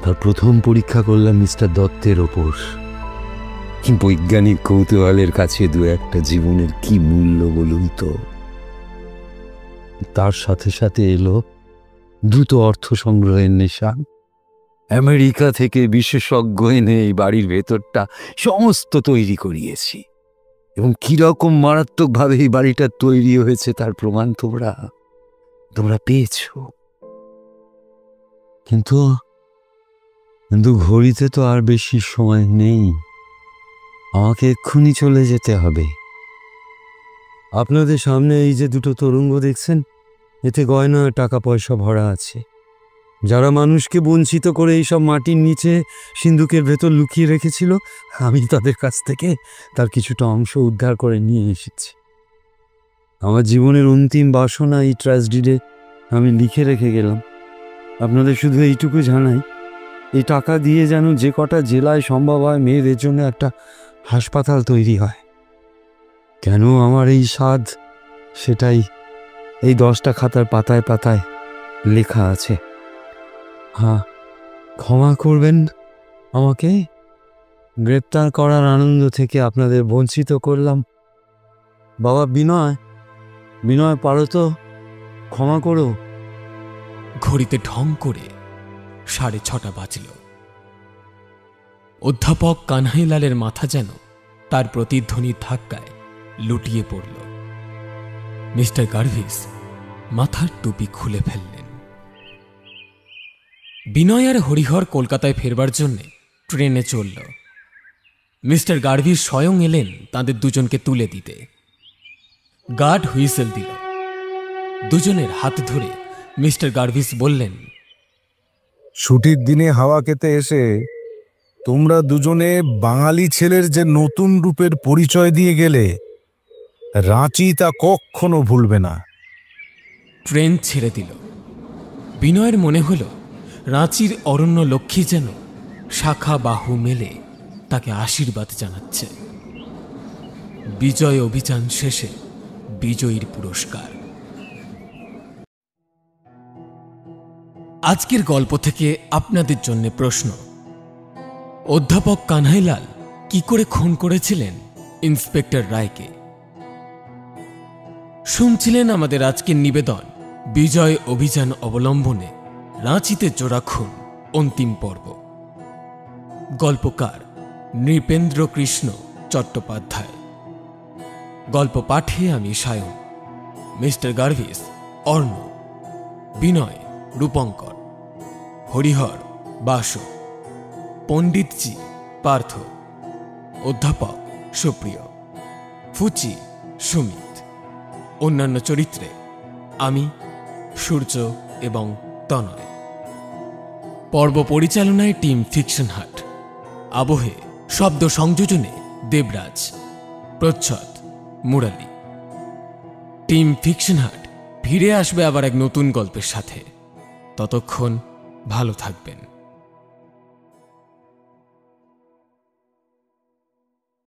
তার প্রথম পরীক্ষা করলাম মিস্টার দত্তের ওপর। বৈজ্ঞানিক কৌতূহলের কাছে দু একটা জীবনের কি মূল্য বলুন তো। তার সাথে সাথে এলো দ্রুত অর্থ সংগ্রহের নেশা। আমেরিকা থেকে বিশেষজ্ঞ এনে এই বাড়ির ভেতরটা সমস্ত তৈরি করিয়েছি, এবং কিরকম মারাত্মকভাবে এই বাড়িটা তৈরি হয়েছে তার প্রমাণ তোমরা পেয়েছ। কিন্তু ঘড়িতে তো আর বেশি সময় নেই, আমাকে এক্ষুনি চলে যেতে হবে। আপনাদের সামনে এই যে দুটো তরঙ্গ দেখছেন, এতে গয়না টাকা পয়সা ভরা আছে। যারা মানুষকে বঞ্চিত করে এইসব মাটির নিচে সিন্দুকের ভেতর লুকিয়ে রেখেছিল, আমি তাদের কাছ থেকে তার কিছুটা অংশ উদ্ধার করে নিয়ে এসেছি। আমার জীবনের অন্তিম বাসনা এই ট্র্যাজেডিতে আমি লিখে রেখে গেলাম। আপনাদের শুধু এইটুকু জানাই, এই টাকা দিয়ে যেন যে কটা জেলায় সম্ভব হয় মেয়েদের জন্য একটা হাসপাতাল তৈরি হয়। কেন আমার এই সাধ, সেটাই এই 10টা খাতার পাতায় পাতায় লেখা আছে। হ্যাঁ, ক্ষমা করবেন আমাকে, গ্রেপ্তার করার আনন্দ থেকে আপনাদের বঞ্চিত করলাম। বাবা বিনয় পারো তো, ক্ষমা করো। ঘড়িতে ঢং করে 6:30 বাজল। অধ্যাপক কানহাইলালের মাথা যেন তার প্রতিধ্বনির ধাক্কায় লুটিয়ে পড়ল। মিস্টার গার্ভিস মাথার টুপি খুলে ফেললেন। বিনয় আর হরিহর কলকাতায় ফেরবার জন্য ট্রেনে চলল। মিস্টার গার্ভিস স্বয়ং এলেন তাদের দুজনকে তুলে দিতে। গার্ড হুইসেল দিল। দুজনের হাত ধরে মিস্টার গার্ভিস বললেন, ছুটির দিনে হাওয়া খেতে এসে তোমরা দুজনে বাঙালি ছেলের যে নতুন রূপের পরিচয় দিয়ে গেলে, রাঁচি তা কখনো ভুলবে না। ট্রেন ছেড়ে দিল। বিনয়ের মনে হল রাঁচির অরণ্য লক্ষ্মী যেন শাখা বাহু মেলে তাকে আশীর্বাদ জানাচ্ছে। বিজয় অভিযান শেষে বিজয়ীর পুরস্কার। আজকের গল্প থেকে আপনাদের জন্য প্রশ্ন: অধ্যাপক কানহাইলাল কি করে খুন করেছিলেন ইন্সপেক্টর রায়কে? শুনছিলেন আমাদের আজকের নিবেদন বিজয় অভিযান অবলম্বনে রাঁচিতে জোড়া খুন অন্তিম পর্ব। গল্পকার নৃপেন্দ্র কৃষ্ণ চট্টোপাধ্যায়। গল্প পাঠে আমি সায়ন, মিস্টার গার্ভিস অর্ণব, বিনয় রূপঙ্কর, হরিহর বাসু, পণ্ডিতজি পার্থ, অধ্যাপক সুপ্রিয়, ফুচি সুমিত। অন্যান্য চরিত্রে আমি, সূর্য এবং তনয়। পর্ব পরিচালনায় টিম ফিকশন হাট। আবহে শব্দ সংযোজনে দেবরাজ, প্রচ্ছদ মুরালি। টিম ফিকশন হাট ফিরে আসবে আবার এক নতুন গল্পের সাথে। ততক্ষণ ভালো থাকবেন।